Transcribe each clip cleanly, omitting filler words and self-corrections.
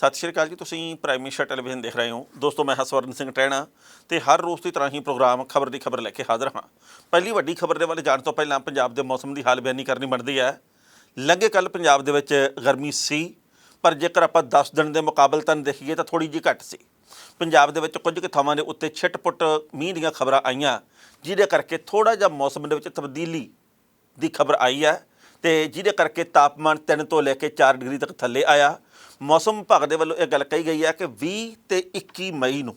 सत श्री अकाल जी। तुसीं प्राइम मिनिस्टर टैलीविजन देख रहे हो। दोस्तों, मैं हसवਰਨ सिंह टहना तो हर रोज़ की तरह ही प्रोग्राम खबर की खबर लैके हाज़र हाँ। पहली वड्डी खबर के वाले जाने तो पहला पंजाब के मौसम की हाल बयानी करनी बनती है। लंघे कल पंजाब दे विच गर्मी सी, पर जेकर आप 10 दिन के मुकाबलतन देखिए तो थोड़ी जी घट सी। पंजाब दे विच कुछ थावां दे उत्ते छिट-पुट मींह दीयां खबरां आईयां, जिहदे करके थोड़ा जिहा मौसम दे विच तब्दीली की खबर आई है तो जिहदे करके तापमान 3 तो लैके 4 डिग्री तक थल्ले आया। मौसम विभाग के वल्लों यह गल कही गई है कि 20 ते 21 मई नूं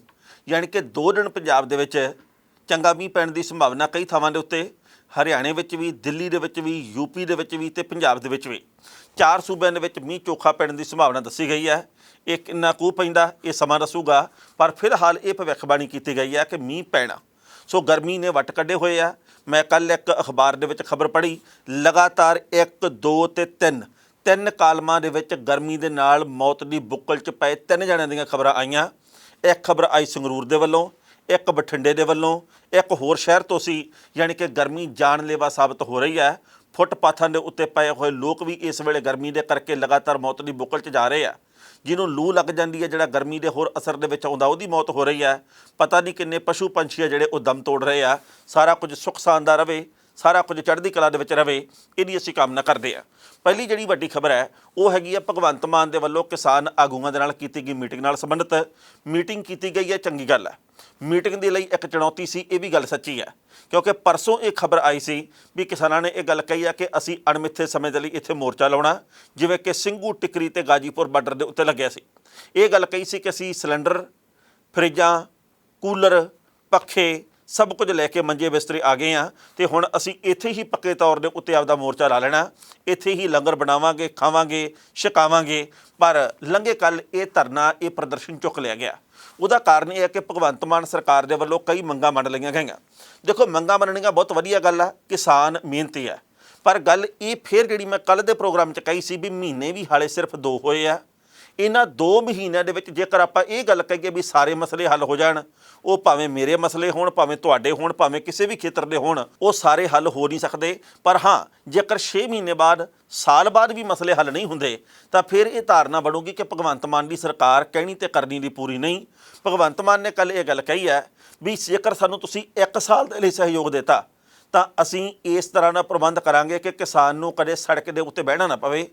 यानी कि 2 दिन पंजाब दे विच चंगा मींह पैण की संभावना कई थावां दे उत्ते, हरियाणे विच भी, दिल्ली दे विच भी, यूपी दे विच भी ते पंजाब दे विच भी 4 सूबਿਆਂ ਦੇ ਵਿੱਚ ਮੀਂਹ ਚੋਖਾ ਪੈਣ ਦੀ ਸੰਭਾਵਨਾ ਦੱਸੀ ਗਈ ਹੈ। ਇਹ ਕਿੰਨਾ ਕੁ ਪੈਂਦਾ ਇਹ ਸਮਾਂ ਦੱਸੂਗਾ, ਪਰ ਫਿਲਹਾਲ ਇਹ ਭਵਿੱਖਬਾਣੀ ਕੀਤੀ ਗਈ ਹੈ ਕਿ ਮੀਂਹ ਪੈਣਾ। ਸੋ ਗਰਮੀ ਨੇ ਵੱਟ ਕੱਢੇ ਹੋਏ ਆ। ਮੈਂ ਕੱਲ ਇੱਕ ਅਖਬਾਰ ਦੇ ਵਿੱਚ ਖਬਰ ਪੜ੍ਹੀ, ਲਗਾਤਾਰ 1 2 ਤੇ 3 ਕਾਲਮਾਂ ਦੇ ਵਿੱਚ ਗਰਮੀ ਦੇ ਨਾਲ ਮੌਤ ਦੀ ਬੁੱਕਲ 'ਚ ਪਏ 3 ਜਣਿਆਂ ਦੀਆਂ ਖਬਰਾਂ ਆਈਆਂ। ਇੱਕ ਖਬਰ ਆਈ ਸੰਗਰੂਰ ਦੇ ਵੱਲੋਂ, ਇੱਕ ਬਠਿੰਡੇ ਦੇ ਵੱਲੋਂ, ਇੱਕ ਹੋਰ ਸ਼ਹਿਰ ਤੋਂ ਸੀ। ਯਾਨੀ ਕਿ ਗਰਮੀ ਜਾਨਲੇਵਾ ਸਾਬਤ ਹੋ ਰਹੀ ਹੈ। ਫੁੱਟਪਾਥਾਂ ਦੇ ਉੱਤੇ ਪਏ ਹੋਏ ਲੋਕ ਵੀ ਇਸ ਵੇਲੇ ਗਰਮੀ ਦੇ ਕਰਕੇ ਲਗਾਤਾਰ ਮੌਤ ਦੀ ਬੁੱਕਲ 'ਚ ਜਾ ਰਹੇ ਆ। ਜਿਹਨੂੰ ਲੂ ਲੱਗ ਜਾਂਦੀ ਹੈ, ਜਿਹੜਾ ਗਰਮੀ ਦੇ ਹੋਰ ਅਸਰ ਦੇ ਵਿੱਚ ਆਉਂਦਾ, ਉਹਦੀ ਮੌਤ ਹੋ ਰਹੀ ਹੈ। ਪਤਾ ਨਹੀਂ ਕਿੰਨੇ ਪਸ਼ੂ ਪੰਛੀ ਆ ਜਿਹੜੇ ਉਹ ਦਮ ਤੋੜ ਰਹੇ ਆ। ਸਾਰਾ ਕੁਝ ਸੁੱਖ ਸਾਂਦਾ ਰਵੇ, ਸਾਰਾ ਕੁਝ ਚੜ੍ਹਦੀ ਕਲਾ ਦੇ ਵਿੱਚ ਰਵੇ, ਇਹਦੀ ਅਸੀਂ ਕਾਮਨਾ ਕਰਦੇ ਹਾਂ। ਪਹਿਲੀ ਜਿਹੜੀ ਵੱਡੀ ਖਬਰ ਹੈ ਉਹ ਹੈਗੀ ਆ ਭਗਵੰਤ ਮਾਨ ਦੇ ਵੱਲੋਂ ਕਿਸਾਨ ਆਗੂਆਂ ਦੇ ਨਾਲ ਕੀਤੀ ਗਈ ਮੀਟਿੰਗ ਨਾਲ ਸੰਬੰਧਿਤ। ਮੀਟਿੰਗ ਕੀਤੀ ਗਈ ਹੈ, ਚੰਗੀ ਗੱਲ ਹੈ। ਮੀਟਿੰਗ ਦੇ ਲਈ ਇੱਕ ਚੁਣੌਤੀ ਸੀ, ਇਹ ਵੀ ਗੱਲ ਸੱਚੀ ਹੈ, ਕਿਉਂਕਿ ਪਰਸੋਂ ਇਹ ਖਬਰ ਆਈ ਸੀ ਵੀ ਕਿਸਾਨਾਂ ਨੇ ਇਹ ਗੱਲ ਕਹੀ ਆ ਕਿ ਅਸੀਂ ਅਣਮਿੱਥੇ ਸਮੇਂ ਦੇ ਲਈ ਇੱਥੇ ਮੋਰਚਾ ਲਾਉਣਾ, ਜਿਵੇਂ ਕਿ ਸਿੰਘੂ ਟਿਕਰੀ ਤੇ ਗਾਜੀਪੁਰ ਬਾਰਡਰ ਦੇ ਉੱਤੇ ਲੱਗਿਆ ਸੀ। ਇਹ ਗੱਲ ਕਹੀ ਸੀ ਕਿ ਅਸੀਂ ਸਿਲੰਡਰ, ਫਰਿੱਜਾਂ, ਕੂਲਰ, ਪੱਖੇ ਸਭ ਕੁਝ ਲੈ ਕੇ ਮੰਜੇ ਬਿਸਤਰੇ ਆ ਗਏ ਹਾਂ ਤੇ ਹੁਣ ਅਸੀਂ ਇੱਥੇ ਹੀ ਪੱਕੇ ਤੌਰ ਦੇ ਉੱਤੇ ਆਪਦਾ ਮੋਰਚਾ ਲਾ ਲੈਣਾ, ਇੱਥੇ ਹੀ ਲੰਗਰ ਬਣਾਵਾਂਗੇ, ਖਾਵਾਂਗੇ, ਛਕਾਵਾਂਗੇ। ਪਰ ਲੰਘੇ ਕੱਲ ਇਹ ਧਰਨਾ, ਇਹ ਪ੍ਰਦਰਸ਼ਨ ਚੁੱਕ ਲਿਆ ਗਿਆ। ਉਹਦਾ ਕਾਰਨ ਇਹ ਹੈ ਕਿ ਭਗਵੰਤ ਮਾਨ ਸਰਕਾਰ ਦੇ ਵੱਲੋਂ ਕਈ ਮੰਗਾਂ ਮੰਨ ਲਈਆਂ ਗਈਆਂ। ਦੇਖੋ, ਮੰਗਾਂ ਮੰਨਣੀਆਂ ਬਹੁਤ ਵਧੀਆ ਗੱਲ ਆ, ਕਿਸਾਨ ਮਿਹਨਤੀ ਹੈ, ਪਰ ਗੱਲ ਇਹ ਫਿਰ ਜਿਹੜੀ ਮੈਂ ਕੱਲ੍ਹ ਦੇ ਪ੍ਰੋਗਰਾਮ 'ਚ ਕਹੀ ਸੀ ਵੀ ਮਹੀਨੇ ਵੀ ਹਾਲੇ ਸਿਰਫ 2 ਹੋਏ ਆ। ਇਹਨਾਂ 2 ਮਹੀਨਿਆਂ ਦੇ ਵਿੱਚ ਜੇਕਰ ਆਪਾਂ ਇਹ ਗੱਲ ਕਹੀਏ ਵੀ ਸਾਰੇ ਮਸਲੇ ਹੱਲ ਹੋ ਜਾਣ, ਉਹ ਭਾਵੇਂ ਮੇਰੇ ਮਸਲੇ ਹੋਣ, ਭਾਵੇਂ ਤੁਹਾਡੇ ਹੋਣ, ਭਾਵੇਂ ਕਿਸੇ ਵੀ ਖੇਤਰ ਦੇ ਹੋਣ, ਉਹ ਸਾਰੇ ਹੱਲ ਹੋ ਨਹੀਂ ਸਕਦੇ। ਪਰ ਹਾਂ, ਜੇਕਰ 6 ਮਹੀਨੇ ਬਾਅਦ, ਸਾਲ ਬਾਅਦ ਵੀ ਮਸਲੇ ਹੱਲ ਨਹੀਂ ਹੁੰਦੇ ਤਾਂ ਫਿਰ ਇਹ ਧਾਰਨਾ ਬਣੂਗੀ ਕਿ ਭਗਵੰਤ ਮਾਨ ਦੀ ਸਰਕਾਰ ਕਹਿਣੀ ਤੇ ਕਰਨੀ ਦੀ ਪੂਰੀ ਨਹੀਂ। ਭਗਵੰਤ ਮਾਨ ਨੇ ਕੱਲ੍ਹ ਇਹ ਗੱਲ ਕਹੀ ਹੈ ਵੀ ਜੇਕਰ ਸਾਨੂੰ ਤੁਸੀਂ 1 ਸਾਲ ਦੇ ਲਈ ਸਹਿਯੋਗ ਦਿੱਤਾ ਤਾਂ ਅਸੀਂ ਇਸ ਤਰ੍ਹਾਂ ਦਾ ਪ੍ਰਬੰਧ ਕਰਾਂਗੇ ਕਿ ਕਿਸਾਨ ਨੂੰ ਕਦੇ ਸੜਕ ਦੇ ਉੱਤੇ ਬਹਿਣਾ ਨਾ ਪਵੇ,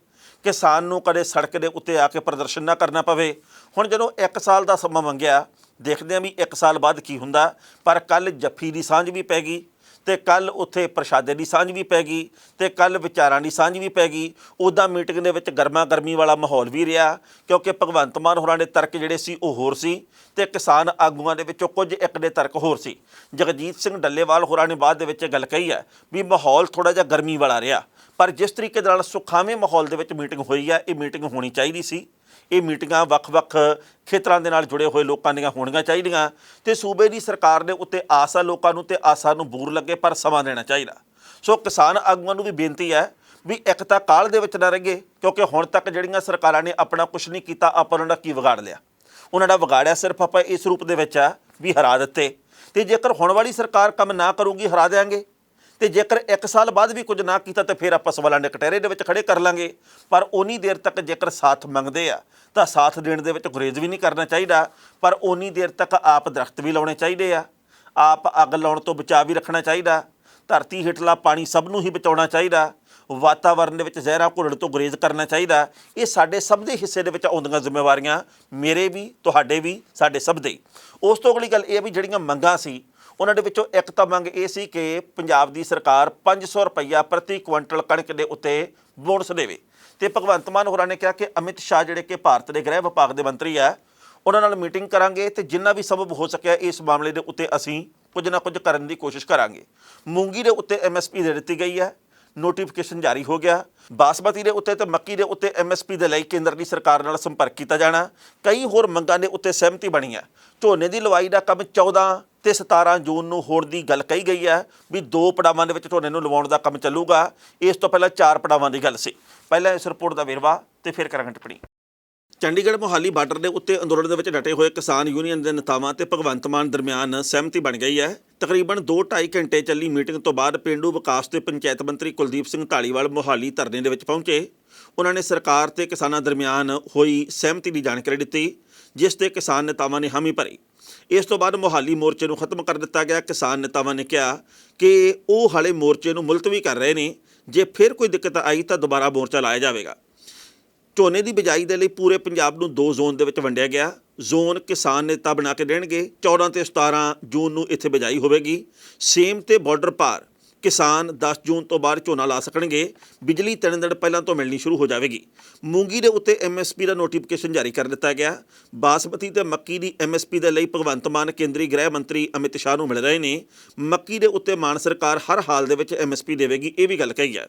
ਕਿਸਾਨ ਨੂੰ ਕਦੇ ਸੜਕ ਦੇ ਉੱਤੇ ਆ ਕੇ ਪ੍ਰਦਰਸ਼ਨ ਨਾ ਕਰਨਾ ਪਵੇ। ਹੁਣ ਜਦੋਂ 1 ਸਾਲ ਦਾ ਸਮਾਂ ਮੰਗਿਆ, ਦੇਖਦੇ ਹਾਂ ਵੀ 1 ਸਾਲ ਬਾਅਦ ਕੀ ਹੁੰਦਾ। ਪਰ ਕੱਲ੍ਹ ਜੱਫੀ ਦੀ ਸਾਂਝ ਵੀ ਪੈ ਗਈ ਅਤੇ ਕੱਲ੍ਹ ਉੱਥੇ ਪ੍ਰਸ਼ਾਦੇ ਦੀ ਸਾਂਝ ਵੀ ਪੈ ਗਈ ਅਤੇ ਕੱਲ੍ਹ ਵਿਚਾਰਾਂ ਦੀ ਸਾਂਝ ਵੀ ਪੈ ਗਈ। ਉੱਦਾਂ ਮੀਟਿੰਗ ਦੇ ਵਿੱਚ ਗਰਮਾ ਗਰਮੀ ਵਾਲਾ ਮਾਹੌਲ ਵੀ ਰਿਹਾ, ਕਿਉਂਕਿ ਭਗਵੰਤ ਮਾਨ ਹੋਰਾਂ ਦੇ ਤਰਕ ਜਿਹੜੇ ਸੀ ਉਹ ਹੋਰ ਸੀ ਅਤੇ ਕਿਸਾਨ ਆਗੂਆਂ ਦੇ ਵਿੱਚੋਂ ਕੁਝ ਇੱਕ ਦੇ ਤਰਕ ਹੋਰ ਸੀ। ਜਗਜੀਤ ਸਿੰਘ ਡੱਲੇਵਾਲ ਹੋਰਾਂ ਨੇ ਬਾਅਦ ਦੇ ਵਿੱਚ ਗੱਲ ਕਹੀ ਹੈ ਵੀ ਮਾਹੌਲ ਥੋੜ੍ਹਾ ਜਿਹਾ ਗਰਮੀ ਵਾਲਾ ਰਿਹਾ, ਪਰ ਜਿਸ ਤਰੀਕੇ ਦੇ ਨਾਲ ਸੁਖਾਵੇਂ ਮਾਹੌਲ ਦੇ ਵਿੱਚ ਮੀਟਿੰਗ ਹੋਈ ਹੈ, ਇਹ ਮੀਟਿੰਗ ਹੋਣੀ ਚਾਹੀਦੀ ਸੀ। ਇਹ ਮੀਟਿੰਗਾਂ ਵੱਖ-ਵੱਖ ਖੇਤਰਾਂ ਦੇ ਨਾਲ ਜੁੜੇ ਹੋਏ ਲੋਕਾਂ ਦੀਆਂ ਹੋਣੀਆਂ ਚਾਹੀਦੀਆਂ ਅਤੇ ਸੂਬੇ ਦੀ ਸਰਕਾਰ ਦੇ ਉੱਤੇ ਆਸ ਆ ਲੋਕਾਂ ਨੂੰ, ਅਤੇ ਆਸਾਂ ਨੂੰ ਬੂਰ ਲੱਗੇ, ਪਰ ਸਮਾਂ ਦੇਣਾ ਚਾਹੀਦਾ। ਸੋ ਕਿਸਾਨ ਆਗੂਆਂ ਨੂੰ ਵੀ ਬੇਨਤੀ ਹੈ ਵੀ ਇੱਕ ਤਾਂ ਕਾਹਲ ਦੇ ਵਿੱਚ ਨਾ ਰਹੀਏ, ਕਿਉਂਕਿ ਹੁਣ ਤੱਕ ਜਿਹੜੀਆਂ ਸਰਕਾਰਾਂ ਨੇ ਆਪਣਾ ਕੁਛ ਨਹੀਂ ਕੀਤਾ, ਆਪਾਂ ਉਹਨਾਂ ਦਾ ਕੀ ਵਿਗਾੜ ਲਿਆ? ਉਹਨਾਂ ਦਾ ਵਿਗਾੜਿਆ ਸਿਰਫ ਆਪਾਂ ਇਸ ਰੂਪ ਦੇ ਵਿੱਚ ਆ ਵੀ ਹਰਾ ਦਿੱਤੇ, ਅਤੇ ਜੇਕਰ ਹੁਣ ਵਾਲੀ ਸਰਕਾਰ ਕੰਮ ਨਾ ਕਰੂਗੀ ਹਰਾ ਦਿਆਂਗੇ, ਅਤੇ ਜੇਕਰ 1 ਸਾਲ ਬਾਅਦ ਵੀ ਕੁਝ ਨਾ ਕੀਤਾ ਤਾਂ ਫਿਰ ਆਪਾਂ ਸਵਾਲਾਂ ਦੇ ਕਟਹਿਰੇ ਦੇ ਵਿੱਚ ਖੜੇ ਕਰ ਲਾਂਗੇ। ਪਰ ਉਨੀ ਦੇਰ ਤੱਕ ਜੇਕਰ ਸਾਥ ਮੰਗਦੇ ਆ ਤਾਂ ਸਾਥ ਦੇਣ ਦੇ ਵਿੱਚ ਗੁਰੇਜ਼ ਵੀ ਨਹੀਂ ਕਰਨਾ ਚਾਹੀਦਾ, ਪਰ ਉਨੀ ਦੇਰ ਤੱਕ ਆਪ ਦਰਖਤ ਵੀ ਲਾਉਣੇ ਚਾਹੀਦੇ ਆ, ਆਪ ਅੱਗ ਲਾਉਣ ਤੋਂ ਬਚਾਅ ਵੀ ਰੱਖਣਾ ਚਾਹੀਦਾ, ਧਰਤੀ ਹੇਠਲਾ ਪਾਣੀ ਸਭ ਨੂੰ ਹੀ ਬਚਾਉਣਾ ਚਾਹੀਦਾ, ਵਾਤਾਵਰਨ ਦੇ ਵਿੱਚ ਜ਼ਹਿਰਾਂ ਘੁਲਣ ਤੋਂ ਗੁਰੇਜ਼ ਕਰਨਾ ਚਾਹੀਦਾ। ਇਹ ਸਾਡੇ ਸਭ ਦੇ ਹਿੱਸੇ ਦੇ ਵਿੱਚ ਆਉਂਦੀਆਂ ਜ਼ਿੰਮੇਵਾਰੀਆਂ, ਮੇਰੇ ਵੀ, ਤੁਹਾਡੇ ਵੀ, ਸਾਡੇ ਸਭ ਦੇ। ਉਸ ਤੋਂ ਅਗਲੀ ਗੱਲ ਇਹ ਵੀ ਜਿਹੜੀਆਂ ਮੰਗਾਂ ਸੀ ਉਹਨਾਂ ਦੇ ਵਿੱਚੋਂ ਇੱਕ ਤਾਂ ਮੰਗ ਇਹ ਸੀ ਕਿ ਪੰਜਾਬ ਦੀ ਸਰਕਾਰ 500 ਰੁਪਈਆ ਪ੍ਰਤੀ ਕੁਇੰਟਲ ਕਣਕ ਦੇ ਉੱਤੇ ਬੋਨਸ ਦੇਵੇ। ਅਤੇ ਭਗਵੰਤ ਮਾਨ ਹੋਰਾਂ ਨੇ ਕਿਹਾ ਕਿ ਅਮਿਤ ਸ਼ਾਹ ਜਿਹੜੇ ਕਿ ਭਾਰਤ ਦੇ ਗ੍ਰਹਿ ਵਿਭਾਗ ਦੇ ਮੰਤਰੀ ਆ, ਉਹਨਾਂ ਨਾਲ ਮੀਟਿੰਗ ਕਰਾਂਗੇ ਅਤੇ ਜਿੰਨਾ ਵੀ ਸੰਭਵ ਹੋ ਸਕਿਆ ਇਸ ਮਾਮਲੇ ਦੇ ਉੱਤੇ ਅਸੀਂ ਕੁਝ ਨਾ ਕੁਝ ਕਰਨ ਦੀ ਕੋਸ਼ਿਸ਼ ਕਰਾਂਗੇ। ਮੂੰਗੀ ਦੇ ਉੱਤੇ MSP ਦੇ ਦਿੱਤੀ ਗਈ ਹੈ, ਨੋਟੀਫਿਕੇਸ਼ਨ ਜਾਰੀ ਹੋ ਗਿਆ। ਬਾਸਮਤੀ ਦੇ ਉੱਤੇ ਤੇ ਮੱਕੀ ਦੇ ਉੱਤੇ MSP ਦੇ ਲਈ ਕੇਂਦਰ ਦੀ ਸਰਕਾਰ ਨਾਲ ਸੰਪਰਕ ਕੀਤਾ ਜਾਣਾ। ਕਈ ਹੋਰ ਮੰਗਾਂ ਦੇ ਉੱਤੇ ਸਹਿਮਤੀ ਬਣੀ ਹੈ। ਝੋਨੇ ਦੀ ਲਵਾਈ ਦਾ ਕੰਮ 14 ਤੇ 17 ਜੂਨ ਨੂੰ ਹੋਣ ਦੀ ਗੱਲ ਕਹੀ ਗਈ ਹੈ ਵੀ 2 ਪੜਾਵਾਂ ਦੇ ਵਿੱਚ ਝੋਨੇ ਨੂੰ ਲਵਾਉਣ ਦਾ ਕੰਮ ਚੱਲੂਗਾ। ਇਸ ਤੋਂ ਪਹਿਲਾਂ 4 ਪੜਾਵਾਂ ਦੀ ਗੱਲ ਸੀ। ਪਹਿਲਾਂ ਇਸ ਰਿਪੋਰਟ ਦਾ ਵੇਰਵਾ ਤੇ ਫਿਰ ਕਰਾਂਗੇ ਟਿੱਪਣੀ। ਚੰਡੀਗੜ੍ਹ ਮੋਹਾਲੀ ਬਾਰਡਰ ਦੇ ਉੱਤੇ ਅੰਦੋਲਨ ਦੇ ਵਿੱਚ ਡਟੇ ਹੋਏ ਕਿਸਾਨ ਯੂਨੀਅਨ ਦੇ ਨੇਤਾਵਾਂ ਤੇ ਭਗਵੰਤ ਮਾਨ ਦਰਮਿਆਨ ਸਹਿਮਤੀ ਬਣ ਗਈ ਹੈ। ਤਕਰੀਬਨ 2-2.5 ਘੰਟੇ ਚੱਲੀ ਮੀਟਿੰਗ ਤੋਂ ਬਾਅਦ ਪੇਂਡੂ ਵਿਕਾਸ ਤੇ ਪੰਚਾਇਤ ਮੰਤਰੀ ਕੁਲਦੀਪ ਸਿੰਘ ਢਾਲੀਵਾਲ ਮੋਹਾਲੀ ਧਰਨੇ ਦੇ ਵਿੱਚ ਪਹੁੰਚੇ। ਉਹਨਾਂ ਨੇ ਸਰਕਾਰ ਤੇ ਕਿਸਾਨਾਂ ਦਰਮਿਆਨ ਹੋਈ ਸਹਿਮਤੀ ਦੀ ਜਾਣਕਾਰੀ ਦਿੱਤੀ, ਜਿਸ ਤੇ ਕਿਸਾਨ ਨੇਤਾਵਾਂ ਨੇ ਹਾਮੀ ਭਰੀ। ਇਸ ਤੋਂ ਬਾਅਦ ਮੋਹਾਲੀ ਮੋਰਚੇ ਨੂੰ ਖਤਮ ਕਰ ਦਿੱਤਾ ਗਿਆ। ਕਿਸਾਨ ਨੇਤਾਵਾਂ ਨੇ ਕਿਹਾ ਕਿ ਉਹ ਹਾਲੇ ਮੋਰਚੇ ਨੂੰ ਮੁਲਤਵੀ ਕਰ ਰਹੇ ਨੇ, ਜੇ ਫਿਰ ਕੋਈ ਦਿੱਕਤ ਆਈ ਤਾਂ ਦੁਬਾਰਾ ਮੋਰਚਾ ਲਾਇਆ ਜਾਵੇਗਾ। ਝੋਨੇ ਦੀ ਬਿਜਾਈ ਦੇ ਲਈ ਪੂਰੇ ਪੰਜਾਬ ਨੂੰ 2 ਜ਼ੋਨ ਦੇ ਵਿੱਚ ਵੰਡਿਆ ਗਿਆ। ਜ਼ੋਨ ਕਿਸਾਨ ਨੇਤਾ ਬਣਾ ਕੇ ਦੇਣਗੇ। 14 ਤੇ 17 ਜੂਨ ਨੂੰ ਇੱਥੇ ਬਿਜਾਈ ਹੋਵੇਗੀ। ਸੇਮ ਤੇ ਬਾਰਡਰ ਪਾਰ ਕਿਸਾਨ 10 ਜੂਨ ਤੋਂ ਬਾਅਦ ਝੋਨਾ ਲਾ ਸਕਣਗੇ। ਬਿਜਲੀ 3 ਦਿਨ ਪਹਿਲਾਂ ਤੋਂ ਮਿਲਣੀ ਸ਼ੁਰੂ ਹੋ ਜਾਵੇਗੀ। ਮੂੰਗੀ ਦੇ ਉੱਤੇ MSP ਦਾ ਨੋਟੀਫਿਕੇਸ਼ਨ ਜਾਰੀ ਕਰ ਦਿੱਤਾ ਗਿਆ। ਬਾਸਮਤੀ ਤੇ ਮੱਕੀ ਦੀ MSP ਦੇ ਲਈ ਭਗਵੰਤ ਮਾਨ ਕੇਂਦਰੀ ਗ੍ਰਹਿ ਮੰਤਰੀ ਅਮਿਤ ਸ਼ਾਹ ਨੂੰ ਮਿਲ ਰਹੇ ਨੇ। ਮੱਕੀ ਦੇ ਉੱਤੇ ਮਾਨ ਸਰਕਾਰ ਹਰ ਹਾਲ ਦੇ ਵਿੱਚ MSP ਦੇਵੇਗੀ, ਇਹ ਵੀ ਗੱਲ ਕਹੀ ਹੈ।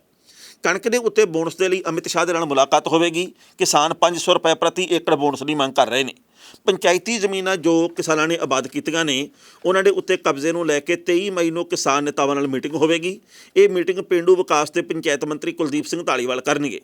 ਕਣਕ ਦੇ ਉੱਤੇ ਬੋਨਸ ਦੇ ਲਈ ਅਮਿਤ ਸ਼ਾਹ ਦੇ ਨਾਲ ਮੁਲਾਕਾਤ ਹੋਵੇਗੀ। ਕਿਸਾਨ 500 ਰੁਪਏ ਪ੍ਰਤੀ ਏਕੜ ਬੋਨਸ ਦੀ ਮੰਗ ਕਰ ਰਹੇ ਨੇ। ਪੰਚਾਇਤੀ ਜ਼ਮੀਨਾਂ ਜੋ ਕਿਸਾਨਾਂ ਨੇ ਆਬਾਦ ਕੀਤੀਆਂ ਨੇ, ਉਹਨਾਂ ਦੇ ਉੱਤੇ ਕਬਜ਼ੇ ਨੂੰ ਲੈ ਕੇ 23 ਮਈ ਨੂੰ ਕਿਸਾਨ ਨੇਤਾਵਾਂ ਨਾਲ ਮੀਟਿੰਗ ਹੋਵੇਗੀ। ਇਹ ਮੀਟਿੰਗ ਪੇਂਡੂ ਵਿਕਾਸ ਤੇ ਪੰਚਾਇਤ ਮੰਤਰੀ ਕੁਲਦੀਪ ਸਿੰਘ ਢਾਲੀਵਾਲ ਕਰਨਗੇ।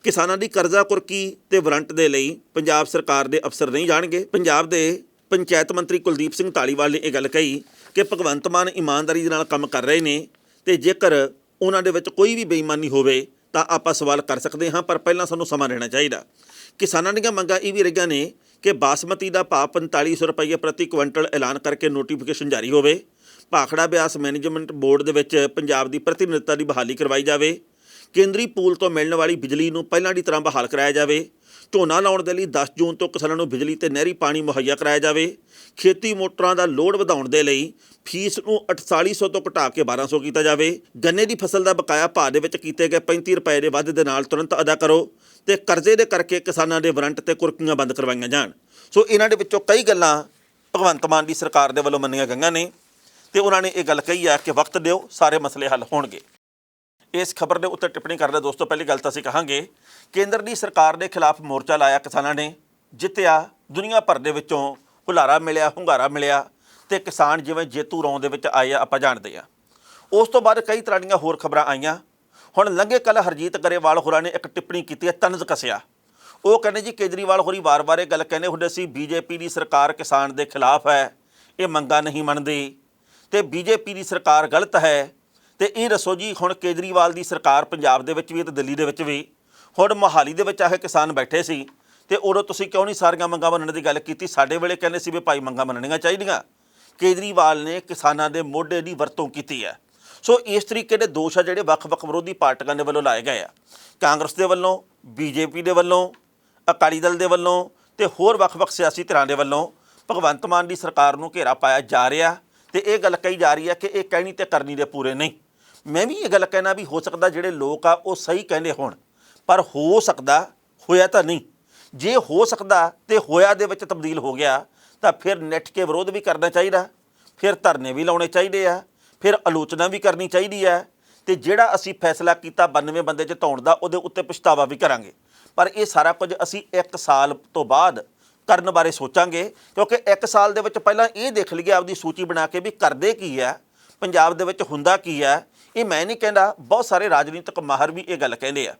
ਕਿਸਾਨਾਂ ਦੀ ਕਰਜ਼ਾ ਕੁਰਕੀ ਤੇ ਵਾਰੰਟ ਦੇ ਲਈ ਪੰਜਾਬ ਸਰਕਾਰ ਦੇ ਅਫਸਰ ਨਹੀਂ ਜਾਣਗੇ। ਪੰਜਾਬ ਦੇ ਪੰਚਾਇਤ ਮੰਤਰੀ ਕੁਲਦੀਪ ਸਿੰਘ ਢਾਲੀਵਾਲ ਨੇ ਇਹ ਗੱਲ ਕਹੀ ਕਿ ਭਗਵੰਤ ਮਾਨ ਇਮਾਨਦਾਰੀ ਦੇ ਨਾਲ ਕੰਮ ਕਰ ਰਹੇ ਨੇ ਤੇ ਜੇਕਰ ਉਹਨਾਂ ਦੇ ਵਿੱਚ ਕੋਈ ਵੀ ਬੇਈਮਾਨੀ ਹੋਵੇ ਤਾਂ ਆਪਾਂ ਸਵਾਲ ਕਰ ਸਕਦੇ ਹਾਂ, ਪਰ ਪਹਿਲਾਂ ਸਾਨੂੰ ਸਮਾਂ ਲੈਣਾ ਚਾਹੀਦਾ। ਕਿਸਾਨਾਂ ਦੀਆਂ ਮੰਗਾਂ ਇਹ ਵੀ ਰਹੀਆਂ ਨੇ ਕਿ ਬਾਸਮਤੀ ਦਾ ਭਾਅ 4500 ਰੁਪਏ ਪ੍ਰਤੀ ਕੁਇੰਟਲ ਐਲਾਨ ਕਰਕੇ ਨੋਟੀਫਿਕੇਸ਼ਨ ਜਾਰੀ ਹੋਵੇ। ਭਾਖੜਾ ਬਿਆਸ ਮੈਨੇਜਮੈਂਟ ਬੋਰਡ ਦੇ ਵਿੱਚ ਪੰਜਾਬ ਦੀ ਪ੍ਰਤੀਨਿਧਤਾ ਦੀ ਬਹਾਲੀ ਕਰਵਾਈ ਜਾਵੇ। ਕੇਂਦਰੀ ਪੂਲ ਤੋਂ ਮਿਲਣ ਵਾਲੀ ਬਿਜਲੀ ਨੂੰ ਪਹਿਲਾਂ ਦੀ ਤਰ੍ਹਾਂ ਬਹਾਲ ਕਰਾਇਆ ਜਾਵੇ। ਝੋਨਾ ਲਾਉਣ ਦੇ ਲਈ 10 ਜੂਨ ਤੋਂ ਕਿਸਾਨਾਂ ਨੂੰ ਬਿਜਲੀ ਤੇ ਨਹਿਰੀ ਪਾਣੀ ਮੁਹੱਈਆ ਕਰਾਇਆ ਜਾਵੇ। ਖੇਤੀ ਮੋਟਰਾਂ ਦਾ ਲੋਡ ਵਧਾਉਣ ਦੇ ਲਈ ਫੀਸ ਨੂੰ 4800 ਤੋਂ ਘਟਾ ਕੇ 1200 ਕੀਤਾ ਜਾਵੇ। ਗੰਨੇ ਦੀ ਫਸਲ ਦਾ ਬਕਾਇਆ ਭਾਅ ਦੇ ਵਿੱਚ ਕੀਤੇ ਗਏ 35 ਰੁਪਏ ਦੇ ਵਾਧੇ ਦੇ ਨਾਲ ਤੁਰੰਤ ਅਦਾ ਕਰੋ ਤੇ ਕਰਜ਼ੇ ਦੇ ਕਰਕੇ ਕਿਸਾਨਾਂ ਦੇ ਵਾਰੰਟ ਤੇ ਕੁਰਕੀਆਂ ਬੰਦ ਕਰਵਾਈਆਂ ਜਾਣ। ਸੋ ਇਹਨਾਂ ਦੇ ਵਿੱਚੋਂ ਕਈ ਗੱਲਾਂ ਭਗਵੰਤ ਮਾਨ ਦੀ ਸਰਕਾਰ ਦੇ ਵੱਲੋਂ ਮੰਨੀਆਂ ਗਈਆਂ ਨੇ ਤੇ ਉਹਨਾਂ ਨੇ ਇਹ ਗੱਲ ਕਹੀ ਹੈ ਕਿ ਵਕਤ ਦਿਓ, ਸਾਰੇ ਮਸਲੇ ਹੱਲ ਹੋਣਗੇ। ਇਸ ਖਬਰ ਦੇ ਉੱਤੇ ਟਿੱਪਣੀ ਕਰਦੇ ਦੋਸਤੋ, ਪਹਿਲੀ ਗੱਲ ਤਾਂ ਅਸੀਂ ਕਹਾਂਗੇ ਕੇਂਦਰ ਦੀ ਸਰਕਾਰ ਦੇ ਖਿਲਾਫ ਮੋਰਚਾ ਲਾਇਆ ਕਿਸਾਨਾਂ ਨੇ, ਜਿੱਤਿਆ। ਦੁਨੀਆ ਭਰ ਦੇ ਵਿੱਚੋਂ ਹੁਲਾਰਾ ਮਿਲਿਆ, ਹੁੰਗਾਰਾ ਮਿਲਿਆ ਤੇ ਕਿਸਾਨ ਜਿਵੇਂ ਜੇਤੂ ਰੌਂ ਦੇ ਵਿੱਚ ਆਏ ਆ, ਆਪਾਂ ਜਾਣਦੇ ਹਾਂ। ਉਸ ਤੋਂ ਬਾਅਦ ਕਈ ਤਰ੍ਹਾਂ ਦੀਆਂ ਹੋਰ ਖਬਰਾਂ ਆਈਆਂ। ਹੁਣ ਲੰਘੇ ਕੱਲ੍ਹ ਹਰਜੀਤ ਗਰੇਵਾਲ ਹੋਰਾਂ ਨੇ ਇੱਕ ਟਿੱਪਣੀ ਕੀਤੀ ਹੈ, ਤਨਜ਼ ਕੱਸਿਆ। ਉਹ ਕਹਿੰਦੇ ਜੀ ਕੇਜਰੀਵਾਲ ਹੋਰੀ ਵਾਰ-ਵਾਰ ਇਹ ਗੱਲ ਕਹਿੰਦੇ ਹੁੰਦੇ ਸੀ BJP ਦੀ ਸਰਕਾਰ ਕਿਸਾਨ ਦੇ ਖਿਲਾਫ ਹੈ, ਇਹ ਮੰਗਾਂ ਨਹੀਂ ਮੰਨਦੀ ਤੇ BJP ਦੀ ਸਰਕਾਰ ਗਲਤ ਹੈ। ਤੇ ਇਹ ਦੱਸੋ ਜੀ, ਹੁਣ ਕੇਜਰੀਵਾਲ ਦੀ ਸਰਕਾਰ ਪੰਜਾਬ ਦੇ ਵਿੱਚ ਵੀ ਤੇ ਦਿੱਲੀ ਦੇ ਵਿੱਚ ਵੀ, ਹੁਣ ਮੋਹਾਲੀ ਦੇ ਵਿੱਚ ਆਹ ਕਿਸਾਨ ਬੈਠੇ ਸੀ ਤੇ ਉਦੋਂ ਤੁਸੀਂ ਕਿਉਂ ਨਹੀਂ ਸਾਰੀਆਂ ਮੰਗਾਂ ਮੰਨਣ ਦੀ ਗੱਲ ਕੀਤੀ? ਸਾਡੇ ਵੇਲੇ ਕਹਿੰਦੇ ਸੀ ਵੀ ਭਾਈ ਮੰਗਾਂ ਮੰਨਣੀਆਂ ਚਾਹੀਦੀਆਂ। ਕੇਜਰੀਵਾਲ ਨੇ ਕਿਸਾਨਾਂ ਦੇ ਮੋਢੇ ਦੀ ਵਰਤੋਂ ਕੀਤੀ ਹੈ। ਸੋ ਇਸ ਤਰੀਕੇ ਦੇ ਦੋਸ਼ ਆ ਜਿਹੜੇ ਵੱਖ-ਵੱਖ ਵਿਰੋਧੀ ਪਾਰਟੀਆਂ ਦੇ ਵੱਲੋਂ ਲਾਏ ਗਏ ਆ। ਕਾਂਗਰਸ ਦੇ ਵੱਲੋਂ, BJP ਦੇ ਵੱਲੋਂ, ਅਕਾਲੀ ਦਲ ਦੇ ਵੱਲੋਂ ਤੇ ਹੋਰ ਵੱਖ-ਵੱਖ ਸਿਆਸੀ ਧਿਰਾਂ ਦੇ ਵੱਲੋਂ ਭਗਵੰਤ ਮਾਨ ਦੀ ਸਰਕਾਰ ਨੂੰ ਘੇਰਾ ਪਾਇਆ ਜਾ ਰਿਹਾ ਤੇ ਇਹ ਗੱਲ ਕਹੀ ਜਾ ਰਹੀ ਹੈ ਕਿ ਇਹ ਕਹਿਣੀ ਤੇ ਕਰਨੀ ਦੇ ਪੂਰੇ ਨਹੀਂ। ਮੈਂ ਵੀ ਇਹ ਗੱਲ ਕਹਿਣਾ ਵੀ ਹੋ ਸਕਦਾ ਜਿਹੜੇ ਲੋਕ ਆ ਉਹ ਸਹੀ ਕਹਿੰਦੇ ਹੋਣ, ਪਰ ਹੋ ਸਕਦਾ ਹੋਇਆ ਤਾਂ ਨਹੀਂ। ਜੇ ਹੋ ਸਕਦਾ ਤੇ ਹੋਇਆ ਦੇ ਵਿੱਚ ਤਬਦੀਲ ਹੋ ਗਿਆ ਤਾਂ ਫਿਰ ਨਿੱਠ ਕੇ ਵਿਰੋਧ ਵੀ ਕਰਨਾ ਚਾਹੀਦਾ, ਫਿਰ ਧਰਨੇ ਵੀ ਲਾਉਣੇ ਚਾਹੀਦੇ ਆ, ਫਿਰ ਆਲੋਚਨਾ ਵੀ ਕਰਨੀ ਚਾਹੀਦੀ ਹੈ ਤੇ ਜਿਹੜਾ ਅਸੀਂ ਫੈਸਲਾ ਕੀਤਾ 92 ਬੰਦੇ ਜਿਤਾਉਣ ਦਾ, ਉਹਦੇ ਉੱਤੇ ਪਛਤਾਵਾ ਵੀ ਕਰਾਂਗੇ। ਪਰ ਇਹ ਸਾਰਾ ਕੁਝ ਅਸੀਂ 1 ਸਾਲ ਤੋਂ ਬਾਅਦ ਕਰਨ ਬਾਰੇ ਸੋਚਾਂਗੇ, ਕਿਉਂਕਿ 1 ਸਾਲ ਦੇ ਵਿੱਚ ਪਹਿਲਾਂ ਇਹ ਦੇਖ ਲਈਏ ਆਪਦੀ ਸੂਚੀ ਬਣਾ ਕੇ ਵੀ ਕਰਦੇ ਕੀ ਹੈ, ਪੰਜਾਬ ਦੇ ਵਿੱਚ ਹੁੰਦਾ ਕੀ ਹੈ। ਇਹ ਮੈਂ ਨਹੀਂ ਕਹਿੰਦਾ, ਬਹੁਤ ਸਾਰੇ ਰਾਜਨੀਤਿਕ ਮਾਹਰ ਵੀ ਇਹ ਗੱਲ ਕਹਿੰਦੇ ਆ,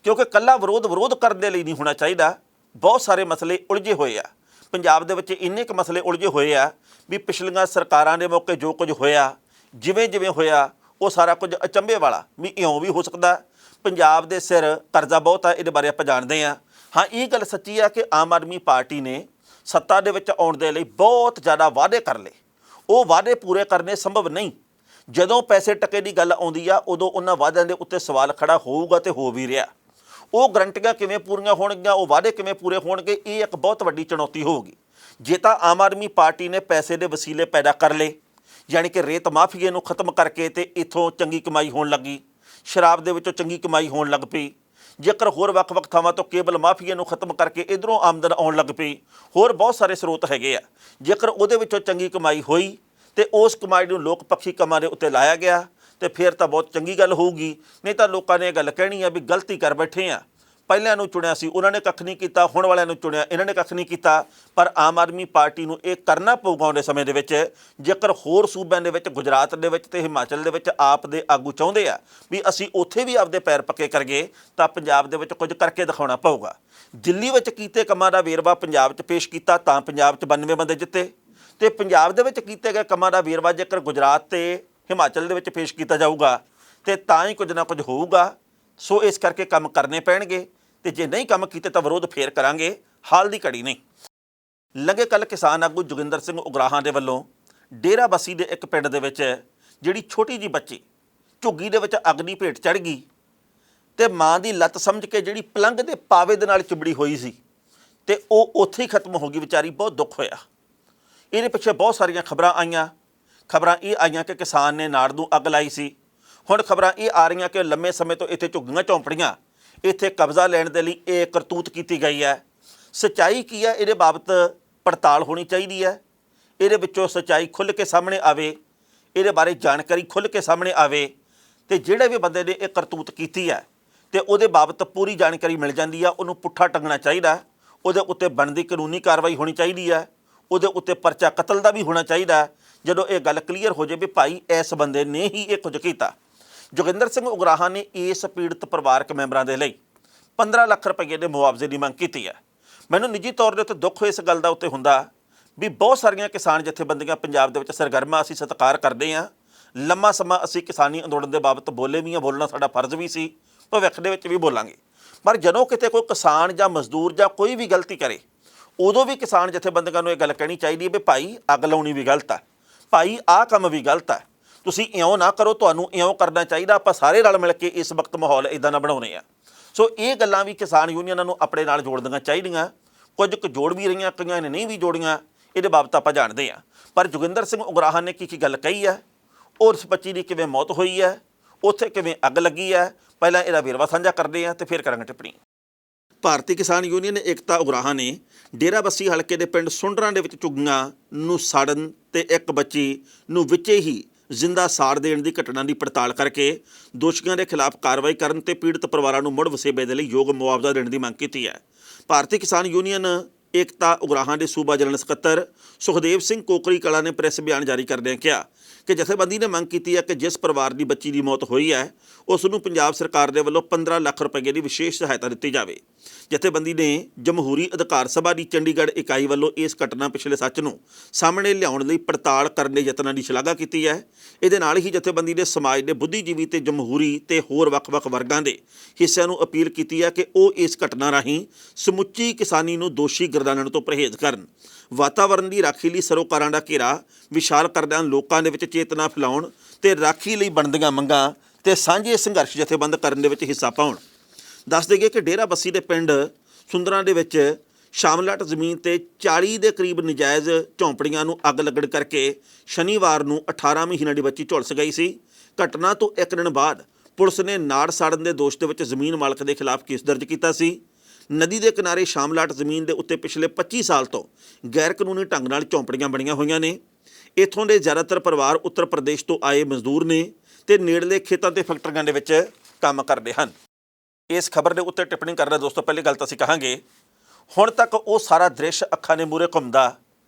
ਕਿਉਂਕਿ ਇਕੱਲਾ ਵਿਰੋਧ ਕਰਨ ਦੇ ਲਈ ਨਹੀਂ ਹੋਣਾ ਚਾਹੀਦਾ। ਬਹੁਤ ਸਾਰੇ ਮਸਲੇ ਉਲਝੇ ਹੋਏ ਆ ਪੰਜਾਬ ਦੇ ਵਿੱਚ, ਇੰਨੇ ਕੁ ਮਸਲੇ ਉਲਝੇ ਹੋਏ ਆ ਵੀ ਪਿਛਲੀਆਂ ਸਰਕਾਰਾਂ ਦੇ ਮੌਕੇ ਜੋ ਕੁਝ ਹੋਇਆ, ਜਿਵੇਂ ਹੋਇਆ, ਉਹ ਸਾਰਾ ਕੁਝ ਅਚੰਭੇ ਵਾਲਾ ਵੀ ਇਉਂ ਵੀ ਹੋ ਸਕਦਾ। ਪੰਜਾਬ ਦੇ ਸਿਰ ਕਰਜ਼ਾ ਬਹੁਤ ਆ, ਇਹਦੇ ਬਾਰੇ ਆਪਾਂ ਜਾਣਦੇ ਹਾਂ। ਹਾਂ, ਇਹ ਗੱਲ ਸੱਚੀ ਆ ਕਿ ਆਮ ਆਦਮੀ ਪਾਰਟੀ ਨੇ ਸੱਤਾ ਦੇ ਵਿੱਚ ਆਉਣ ਦੇ ਲਈ ਬਹੁਤ ਜ਼ਿਆਦਾ ਵਾਅਦੇ ਕਰ ਲਏ। ਉਹ ਵਾਅਦੇ ਪੂਰੇ ਕਰਨੇ ਸੰਭਵ ਨਹੀਂ। ਜਦੋਂ ਪੈਸੇ ਟਕੇ ਦੀ ਗੱਲ ਆਉਂਦੀ ਆ, ਉਦੋਂ ਉਹਨਾਂ ਵਾਅਦਿਆਂ ਦੇ ਉੱਤੇ ਸਵਾਲ ਖੜਾ ਹੋਊਗਾ ਤੇ ਹੋ ਵੀ ਰਿਹਾ। ਉਹ ਗਰੰਟੀਆਂ ਕਿਵੇਂ ਪੂਰੀਆਂ ਹੋਣਗੀਆਂ, ਉਹ ਵਾਅਦੇ ਕਿਵੇਂ ਪੂਰੇ ਹੋਣਗੇ, ਇਹ ਇੱਕ ਬਹੁਤ ਵੱਡੀ ਚੁਣੌਤੀ ਹੋਊਗੀ। ਜੇ ਤਾਂ ਆਮ ਆਦਮੀ ਪਾਰਟੀ ਨੇ ਪੈਸੇ ਦੇ ਵਸੀਲੇ ਪੈਦਾ ਕਰ ਲਏ, ਯਾਨੀ ਕਿ ਰੇਤ ਮਾਫੀਏ ਨੂੰ ਖਤਮ ਕਰਕੇ ਤੇ ਇੱਥੋਂ ਚੰਗੀ ਕਮਾਈ ਹੋਣ ਲੱਗੀ, ਸ਼ਰਾਬ ਦੇ ਵਿੱਚੋਂ ਚੰਗੀ ਕਮਾਈ ਹੋਣ ਲੱਗ ਪਈ, ਜੇਕਰ ਹੋਰ ਵੱਖ-ਵੱਖ ਥਾਵਾਂ ਤੋਂ ਕੇਬਲ ਮਾਫੀਏ ਨੂੰ ਖਤਮ ਕਰਕੇ ਇੱਧਰੋਂ ਆਮਦਨ ਆਉਣ ਲੱਗ ਪਈ, ਹੋਰ ਬਹੁਤ ਸਾਰੇ ਸਰੋਤ ਹੈਗੇ ਆ, ਜੇਕਰ ਉਹਦੇ ਵਿੱਚੋਂ ਚੰਗੀ ਕਮਾਈ ਹੋਈ ਤੇ ਉਸ ਕਮਾਈ ਨੂੰ ਲੋਕ ਪੱਖੀ ਕੰਮਾਂ ਦੇ ਉੱਤੇ ਲਾਇਆ ਗਿਆ ਤੇ ਫਿਰ ਤਾਂ ਬਹੁਤ ਚੰਗੀ ਗੱਲ ਹੋਊਗੀ। ਨਹੀਂ ਤਾਂ ਲੋਕਾਂ ਨੇ ਇਹ ਗੱਲ ਕਹਿਣੀ ਆ ਵੀ ਗਲਤੀ ਕਰ ਬੈਠੇ ਆ, ਪਹਿਲਿਆਂ ਨੂੰ ਚੁਣਿਆ ਸੀ ਉਹਨਾਂ ਨੇ ਕੱਖ ਨਹੀਂ ਕੀਤਾ, ਹੁਣ ਵਾਲਿਆਂ ਨੂੰ ਚੁਣਿਆ ਇਹਨਾਂ ਨੇ ਕੱਖ ਨਹੀਂ ਕੀਤਾ। ਪਰ ਆਮ ਆਦਮੀ ਪਾਰਟੀ ਨੂੰ ਇਹ ਕਰਨਾ ਪਊਗਾ ਆਉਣ ਦੇ ਸਮੇਂ ਦੇ ਵਿੱਚ। ਜੇਕਰ ਹੋਰ ਸੂਬਿਆਂ ਦੇ ਵਿੱਚ, ਗੁਜਰਾਤ ਦੇ ਵਿੱਚ ਤੇ ਹਿਮਾਚਲ ਦੇ ਵਿੱਚ ਆਪ ਦੇ ਆਗੂ ਚਾਹੁੰਦੇ ਆ ਵੀ ਅਸੀਂ ਉੱਥੇ ਵੀ ਆਪਦੇ ਪੈਰ ਪੱਕੇ ਕਰੀਏ, ਤਾਂ ਪੰਜਾਬ ਦੇ ਵਿੱਚ ਕੁਝ ਕਰਕੇ ਦਿਖਾਉਣਾ ਪਊਗਾ। ਦਿੱਲੀ ਵਿੱਚ ਕੀਤੇ ਕੰਮਾਂ ਦਾ ਵੇਰਵਾ ਪੰਜਾਬ 'ਚ ਪੇਸ਼ ਕੀਤਾ ਤਾਂ ਪੰਜਾਬ 'ਚ 92 ਬੰਦੇ ਜਿੱਤੇ, ਤੇ ਪੰਜਾਬ ਦੇ ਵਿੱਚ ਕੀਤੇ ਗਏ ਕੰਮਾਂ ਦਾ ਵੇਰਵਾ ਜੇਕਰ ਗੁਜਰਾਤ ਤੇ ਹਿਮਾਚਲ ਦੇ ਵਿੱਚ ਪੇਸ਼ ਕੀਤਾ ਜਾਊਗਾ ਤੇ ਤਾਂ ਹੀ ਕੁਝ ਨਾ ਕੁਝ ਹੋਊਗਾ। ਸੋ ਇਸ ਕਰਕੇ ਕੰਮ ਕਰਨੇ ਪੈਣਗੇ, ਤੇ ਜੇ ਨਹੀਂ ਕੰਮ ਕੀਤੇ ਤਾਂ ਵਿਰੋਧ ਫੇਰ ਕਰਾਂਗੇ, ਹਾਲ ਦੀ ਘੜੀ ਨਹੀਂ। ਲੰਘੇ ਕੱਲ੍ਹ ਕਿਸਾਨ ਆਗੂ ਜੋਗਿੰਦਰ ਸਿੰਘ ਉਗਰਾਹਾਂ ਦੇ ਵੱਲੋਂ ਡੇਰਾ ਬੱਸੀ ਦੇ ਇੱਕ ਪਿੰਡ ਦੇ ਵਿੱਚ ਜਿਹੜੀ ਛੋਟੀ ਜਿਹੀ ਬੱਚੀ ਝੁੱਗੀ ਦੇ ਵਿੱਚ ਅੱਗ ਦੀ ਭੇਟ ਚੜ੍ਹ ਗਈ ਤੇ ਮਾਂ ਦੀ ਲੱਤ ਸਮਝ ਕੇ ਜਿਹੜੀ ਪਲੰਘ ਦੇ ਪਾਵੇ ਦੇ ਨਾਲ ਚਿੰਬੜੀ ਹੋਈ ਸੀ ਤੇ ਉਹ ਉੱਥੇ ਹੀ ਖਤਮ ਹੋ ਗਈ ਵਿਚਾਰੀ। ਬਹੁਤ ਦੁੱਖ ਹੋਇਆ। ਇਹਦੇ ਪਿੱਛੇ ਬਹੁਤ ਸਾਰੀਆਂ ਖਬਰਾਂ ਆਈਆਂ। ਖਬਰਾਂ ਇਹ ਆਈਆਂ ਕਿ ਕਿਸਾਨ ਨੇ ਨਾੜ ਨੂੰ ਅੱਗ ਲਾਈ ਸੀ। ਹੁਣ ਖਬਰਾਂ ਇਹ ਆ ਰਹੀਆਂ ਕਿ ਲੰਮੇ ਸਮੇਂ ਤੋਂ ਇੱਥੇ ਝੁੱਗੀਆਂ ਝੌਂਪੜੀਆਂ ਇੱਥੇ ਕਬਜ਼ਾ ਲੈਣ ਦੇ ਲਈ ਇਹ ਕਰਤੂਤ ਕੀਤੀ ਗਈ ਹੈ। ਸੱਚਾਈ ਕੀ ਹੈ ਇਹਦੇ ਬਾਬਤ ਪੜਤਾਲ ਹੋਣੀ ਚਾਹੀਦੀ ਹੈ। ਇਹਦੇ ਵਿੱਚੋਂ ਸੱਚਾਈ ਖੁੱਲ੍ਹ ਕੇ ਸਾਹਮਣੇ ਆਵੇ, ਇਹਦੇ ਬਾਰੇ ਜਾਣਕਾਰੀ ਖੁੱਲ੍ਹ ਕੇ ਸਾਹਮਣੇ ਆਵੇ, ਤੇ ਜਿਹੜੇ ਵੀ ਬੰਦੇ ਨੇ ਇਹ ਕਰਤੂਤ ਕੀਤੀ ਹੈ ਤੇ ਉਹਦੇ ਬਾਬਤ ਪੂਰੀ ਜਾਣਕਾਰੀ ਮਿਲ ਜਾਂਦੀ ਆ। ਉਹਨੂੰ ਪੁੱਠਾ ਟੰਗਣਾ ਚਾਹੀਦਾ, ਉਹਦੇ ਉੱਤੇ ਬਣਦੀ ਕਾਨੂੰਨੀ ਕਾਰਵਾਈ ਹੋਣੀ ਚਾਹੀਦੀ ਹੈ, ਉਹਦੇ ਉੱਤੇ ਪਰਚਾ ਕਤਲ ਦਾ ਵੀ ਹੋਣਾ ਚਾਹੀਦਾ ਜਦੋਂ ਇਹ ਗੱਲ ਕਲੀਅਰ ਹੋ ਜਾਵੇ ਵੀ ਭਾਈ ਇਸ ਬੰਦੇ ਨੇ ਹੀ ਇਹ ਕੁਝ ਕੀਤਾ। ਜੋਗਿੰਦਰ ਸਿੰਘ ਉਗਰਾਹਾਂ ਨੇ ਇਸ ਪੀੜਤ ਪਰਿਵਾਰਕ ਮੈਂਬਰਾਂ ਦੇ ਲਈ 15 ਲੱਖ ਰੁਪਏ ਦੇ ਮੁਆਵਜ਼ੇ ਦੀ ਮੰਗ ਕੀਤੀ ਹੈ। ਮੈਨੂੰ ਨਿੱਜੀ ਤੌਰ ਦੇ ਉੱਤੇ ਦੁੱਖ ਇਸ ਗੱਲ ਦਾ ਉੱਤੇ ਹੁੰਦਾ ਵੀ ਬਹੁਤ ਸਾਰੀਆਂ ਕਿਸਾਨ ਜਥੇਬੰਦੀਆਂ ਪੰਜਾਬ ਦੇ ਵਿੱਚ ਸਰਗਰਮਾ, ਅਸੀਂ ਸਤਿਕਾਰ ਕਰਦੇ ਹਾਂ। ਲੰਮਾ ਸਮਾਂ ਅਸੀਂ ਕਿਸਾਨੀ ਅੰਦੋਲਨ ਦੇ ਬਾਬਤ ਬੋਲੇ ਵੀ ਹਾਂ, ਬੋਲਣਾ ਸਾਡਾ ਫਰਜ਼ ਵੀ ਸੀ, ਭਵਿੱਖ ਦੇ ਵਿੱਚ ਵੀ ਬੋਲਾਂਗੇ। ਪਰ ਜਦੋਂ ਕਿਤੇ ਕੋਈ ਕਿਸਾਨ ਜਾਂ ਮਜ਼ਦੂਰ ਜਾਂ ਕੋਈ ਵੀ ਗਲਤੀ ਕਰੇ, ਉਦੋਂ ਵੀ ਕਿਸਾਨ ਜਥੇਬੰਦੀਆਂ ਨੂੰ ਇਹ ਗੱਲ ਕਹਿਣੀ ਚਾਹੀਦੀ ਹੈ ਵੀ ਭਾਈ ਅੱਗ ਲਾਉਣੀ ਵੀ ਗਲਤ ਹੈ, ਭਾਈ ਆਹ ਕੰਮ ਵੀ ਗਲਤ ਹੈ, ਤੁਸੀਂ ਇਉਂ ਨਾ ਕਰੋ, ਤੁਹਾਨੂੰ ਇਉਂ ਕਰਨਾ ਚਾਹੀਦਾ। ਆਪਾਂ ਸਾਰੇ ਰਲ ਮਿਲ ਕੇ ਇਸ ਵਕਤ ਮਾਹੌਲ ਇੱਦਾਂ ਦਾ ਬਣਾਉਣੇ ਆ। ਸੋ ਇਹ ਗੱਲਾਂ ਵੀ ਕਿਸਾਨ ਯੂਨੀਅਨਾਂ ਨੂੰ ਆਪਣੇ ਨਾਲ ਜੋੜਨੀਆਂ ਚਾਹੀਦੀਆਂ। ਕੁਝ ਕੁ ਜੋੜ ਵੀ ਰਹੀਆਂ, ਕਈਆਂ ਨੇ ਨਹੀਂ ਵੀ ਜੋੜੀਆਂ, ਇਹਦੇ ਬਾਬਤ ਆਪਾਂ ਜਾਣਦੇ ਹਾਂ। ਪਰ ਜੋਗਿੰਦਰ ਸਿੰਘ ਉਗਰਾਹਾਂ ਨੇ ਕੀ ਗੱਲ ਕਹੀ ਹੈ, ਉਸ ਬੱਚੀ ਦੀ ਕਿਵੇਂ ਮੌਤ ਹੋਈ ਹੈ, ਉੱਥੇ ਕਿਵੇਂ ਅੱਗ ਲੱਗੀ ਹੈ, ਪਹਿਲਾਂ ਇਹਦਾ ਵੇਰਵਾ ਸਾਂਝਾ ਕਰਦੇ ਹਾਂ ਤੇ ਫਿਰ ਕਰਾਂਗੇ ਟਿੱਪਣੀ। ਭਾਰਤੀ ਕਿਸਾਨ ਯੂਨੀਅਨ ਏਕਤਾ ਉਗਰਾਹਾਂ ਨੇ ਡੇਰਾ ਬੱਸੀ ਹਲਕੇ ਦੇ ਪਿੰਡ ਸੁੰਡਰਾਂ ਦੇ ਵਿੱਚ ਝੁੱਗੀਆਂ ਨੂੰ ਸਾੜਨ ਤੇ ਇੱਕ ਬੱਚੀ ਨੂੰ ਵਿੱਚੇ ਹੀ ਜ਼ਿੰਦਾ ਸਾੜ ਦੇਣ ਦੀ ਘਟਨਾ ਦੀ ਪੜਤਾਲ ਕਰਕੇ ਦੋਸ਼ੀਆਂ ਦੇ ਖਿਲਾਫ ਕਾਰਵਾਈ ਕਰਨ ਤੇ ਪੀੜਤ ਪਰਿਵਾਰਾਂ ਨੂੰ ਮੁੜ ਵਸੇਬੇ ਦੇ ਲਈ ਯੋਗ ਮੁਆਵਜ਼ਾ ਦੇਣ ਦੀ ਮੰਗ ਕੀਤੀ ਹੈ। ਭਾਰਤੀ ਕਿਸਾਨ ਯੂਨੀਅਨ ਏਕਤਾ ਉਗਰਾਹਾਂ ਦੇ ਸੂਬਾ ਜਨਰਲ ਸਕੱਤਰ ਸੁਖਦੇਵ ਸਿੰਘ ਕੋਕਰੀ ਕਲਾਂ ਨੇ ਪ੍ਰੈਸ ਬਿਆਨ ਜਾਰੀ ਕਰਦਿਆਂ ਕਿਹਾ ਕਿ ਜਥੇਬੰਦੀ ਨੇ ਮੰਗ ਕੀਤੀ ਹੈ ਕਿ ਜਿਸ ਪਰਿਵਾਰ ਦੀ ਬੱਚੀ ਦੀ ਮੌਤ ਹੋਈ ਹੈ ਉਸ ਨੂੰ ਪੰਜਾਬ ਸਰਕਾਰ ਦੇ ਵੱਲੋਂ 15 ਲੱਖ ਰੁਪਏ ਦੀ ਵਿਸ਼ੇਸ਼ ਸਹਾਇਤਾ ਦਿੱਤੀ ਜਾਵੇ। ਜਥੇਬੰਦੀ ਨੇ ਜਮਹੂਰੀ ਅਧਿਕਾਰ ਸਭਾ ਦੀ ਚੰਡੀਗੜ੍ਹ ਇਕਾਈ ਵੱਲੋਂ ਇਸ ਘਟਨਾ ਪਿਛਲੇ ਸੱਚ ਨੂੰ ਸਾਹਮਣੇ ਲਿਆਉਣ ਲਈ ਪੜਤਾਲ ਕਰਨ ਦੇ ਯਤਨਾਂ ਦੀ ਸ਼ਲਾਘਾ ਕੀਤੀ ਹੈ। ਇਹਦੇ ਨਾਲ ਹੀ ਜਥੇਬੰਦੀ ਨੇ ਸਮਾਜ ਦੇ ਬੁੱਧੀਜੀਵੀ ਤੇ ਜਮਹੂਰੀ ਤੇ ਹੋਰ ਵੱਖ-ਵੱਖ ਵਰਗਾਂ ਦੇ ਹਿੱਸਿਆਂ ਨੂੰ ਅਪੀਲ ਕੀਤੀ ਹੈ ਕਿ ਉਹ ਇਸ ਘਟਨਾ ਰਾਹੀਂ ਸਮੁੱਚੀ ਕਿਸਾਨੀ ਨੂੰ ਦੋਸ਼ੀ ਗਰਦਾਨਣ ਤੋਂ ਪਰਹੇਜ਼ ਕਰਨ, ਵਾਤਾਵਰਣ ਦੀ ਰਾਖੀ ਲਈ ਸਰੋਕਾਰਾਂ ਦਾ ਘੇਰਾ ਵਿਸ਼ਾਲ ਕਰਦਿਆਂ ਲੋਕਾਂ ਦੇ ਵਿੱਚ ਚੇਤਨਾ ਫੈਲਾਉਣ ਤੇ ਰਾਖੀ ਲਈ ਬਣਦੀਆਂ ਮੰਗਾਂ ਤੇ ਸਾਂਝੇ ਸੰਘਰਸ਼ ਜਥੇਬੰਦ ਕਰਨ ਦੇ ਵਿੱਚ ਹਿੱਸਾ ਪਾਉਣ। ਦੱਸ ਦੇਈਏ ਕਿ ਡੇਰਾ ਬੱਸੀ ਦੇ ਪਿੰਡ ਸੁੰਦਰਾਂ ਦੇ ਵਿੱਚ ਸ਼ਾਮਲਾਟ ਜ਼ਮੀਨ ਤੇ 40 ਦੇ ਕਰੀਬ ਨਜਾਇਜ਼ ਝੌਂਪੜੀਆਂ ਨੂੰ ਅੱਗ ਲੱਗਣ ਕਰਕੇ ਸ਼ਨੀਵਾਰ ਨੂੰ 18 ਮਹੀਨਿਆਂ ਦੀ ਬੱਚੀ ਝੁਲਸ ਗਈ ਸੀ। ਘਟਨਾ ਤੋਂ ਇੱਕ ਦਿਨ ਬਾਅਦ ਪੁਲਿਸ ਨੇ ਨਾੜ ਸਾੜਨ ਦੇ ਦੋਸ਼ ਦੇ ਵਿੱਚ ਜ਼ਮੀਨ ਮਾਲਕ ਦੇ ਖਿਲਾਫ ਕੇਸ ਦਰਜ ਕੀਤਾ ਸੀ। ਨਦੀ ਦੇ ਕਿਨਾਰੇ ਸ਼ਾਮਲਾਟ ਜ਼ਮੀਨ ਦੇ ਉੱਤੇ ਪਿਛਲੇ 25 ਸਾਲ ਤੋਂ ਗੈਰ ਕਾਨੂੰਨੀ ਢੰਗ ਨਾਲ ਝੌਂਪੜੀਆਂ ਬਣੀਆਂ ਹੋਈਆਂ ਨੇ। ਇੱਥੋਂ ਦੇ ਜ਼ਿਆਦਾਤਰ ਪਰਿਵਾਰ ਉੱਤਰ ਪ੍ਰਦੇਸ਼ ਤੋਂ ਆਏ ਮਜ਼ਦੂਰ ਨੇ ਤੇ ਨੇੜਲੇ ਖੇਤਾਂ ਤੇ ਫੈਕਟਰੀਆਂ ਦੇ ਵਿੱਚ ਕੰਮ ਕਰਦੇ ਹਨ। ਇਸ ਖਬਰ ਦੇ ਉੱਤੇ ਟਿੱਪਣੀ ਕਰਨਾ ਦੋਸਤੋ, ਪਹਿਲੀ ਗੱਲ ਤਾਂ ਅਸੀਂ ਕਹਾਂਗੇ ਹੁਣ ਤੱਕ ਉਹ ਸਾਰਾ ਦ੍ਰਿਸ਼ ਅੱਖਾਂ ਦੇ ਮੂਹਰੇ ਘੁੰਮਦਾ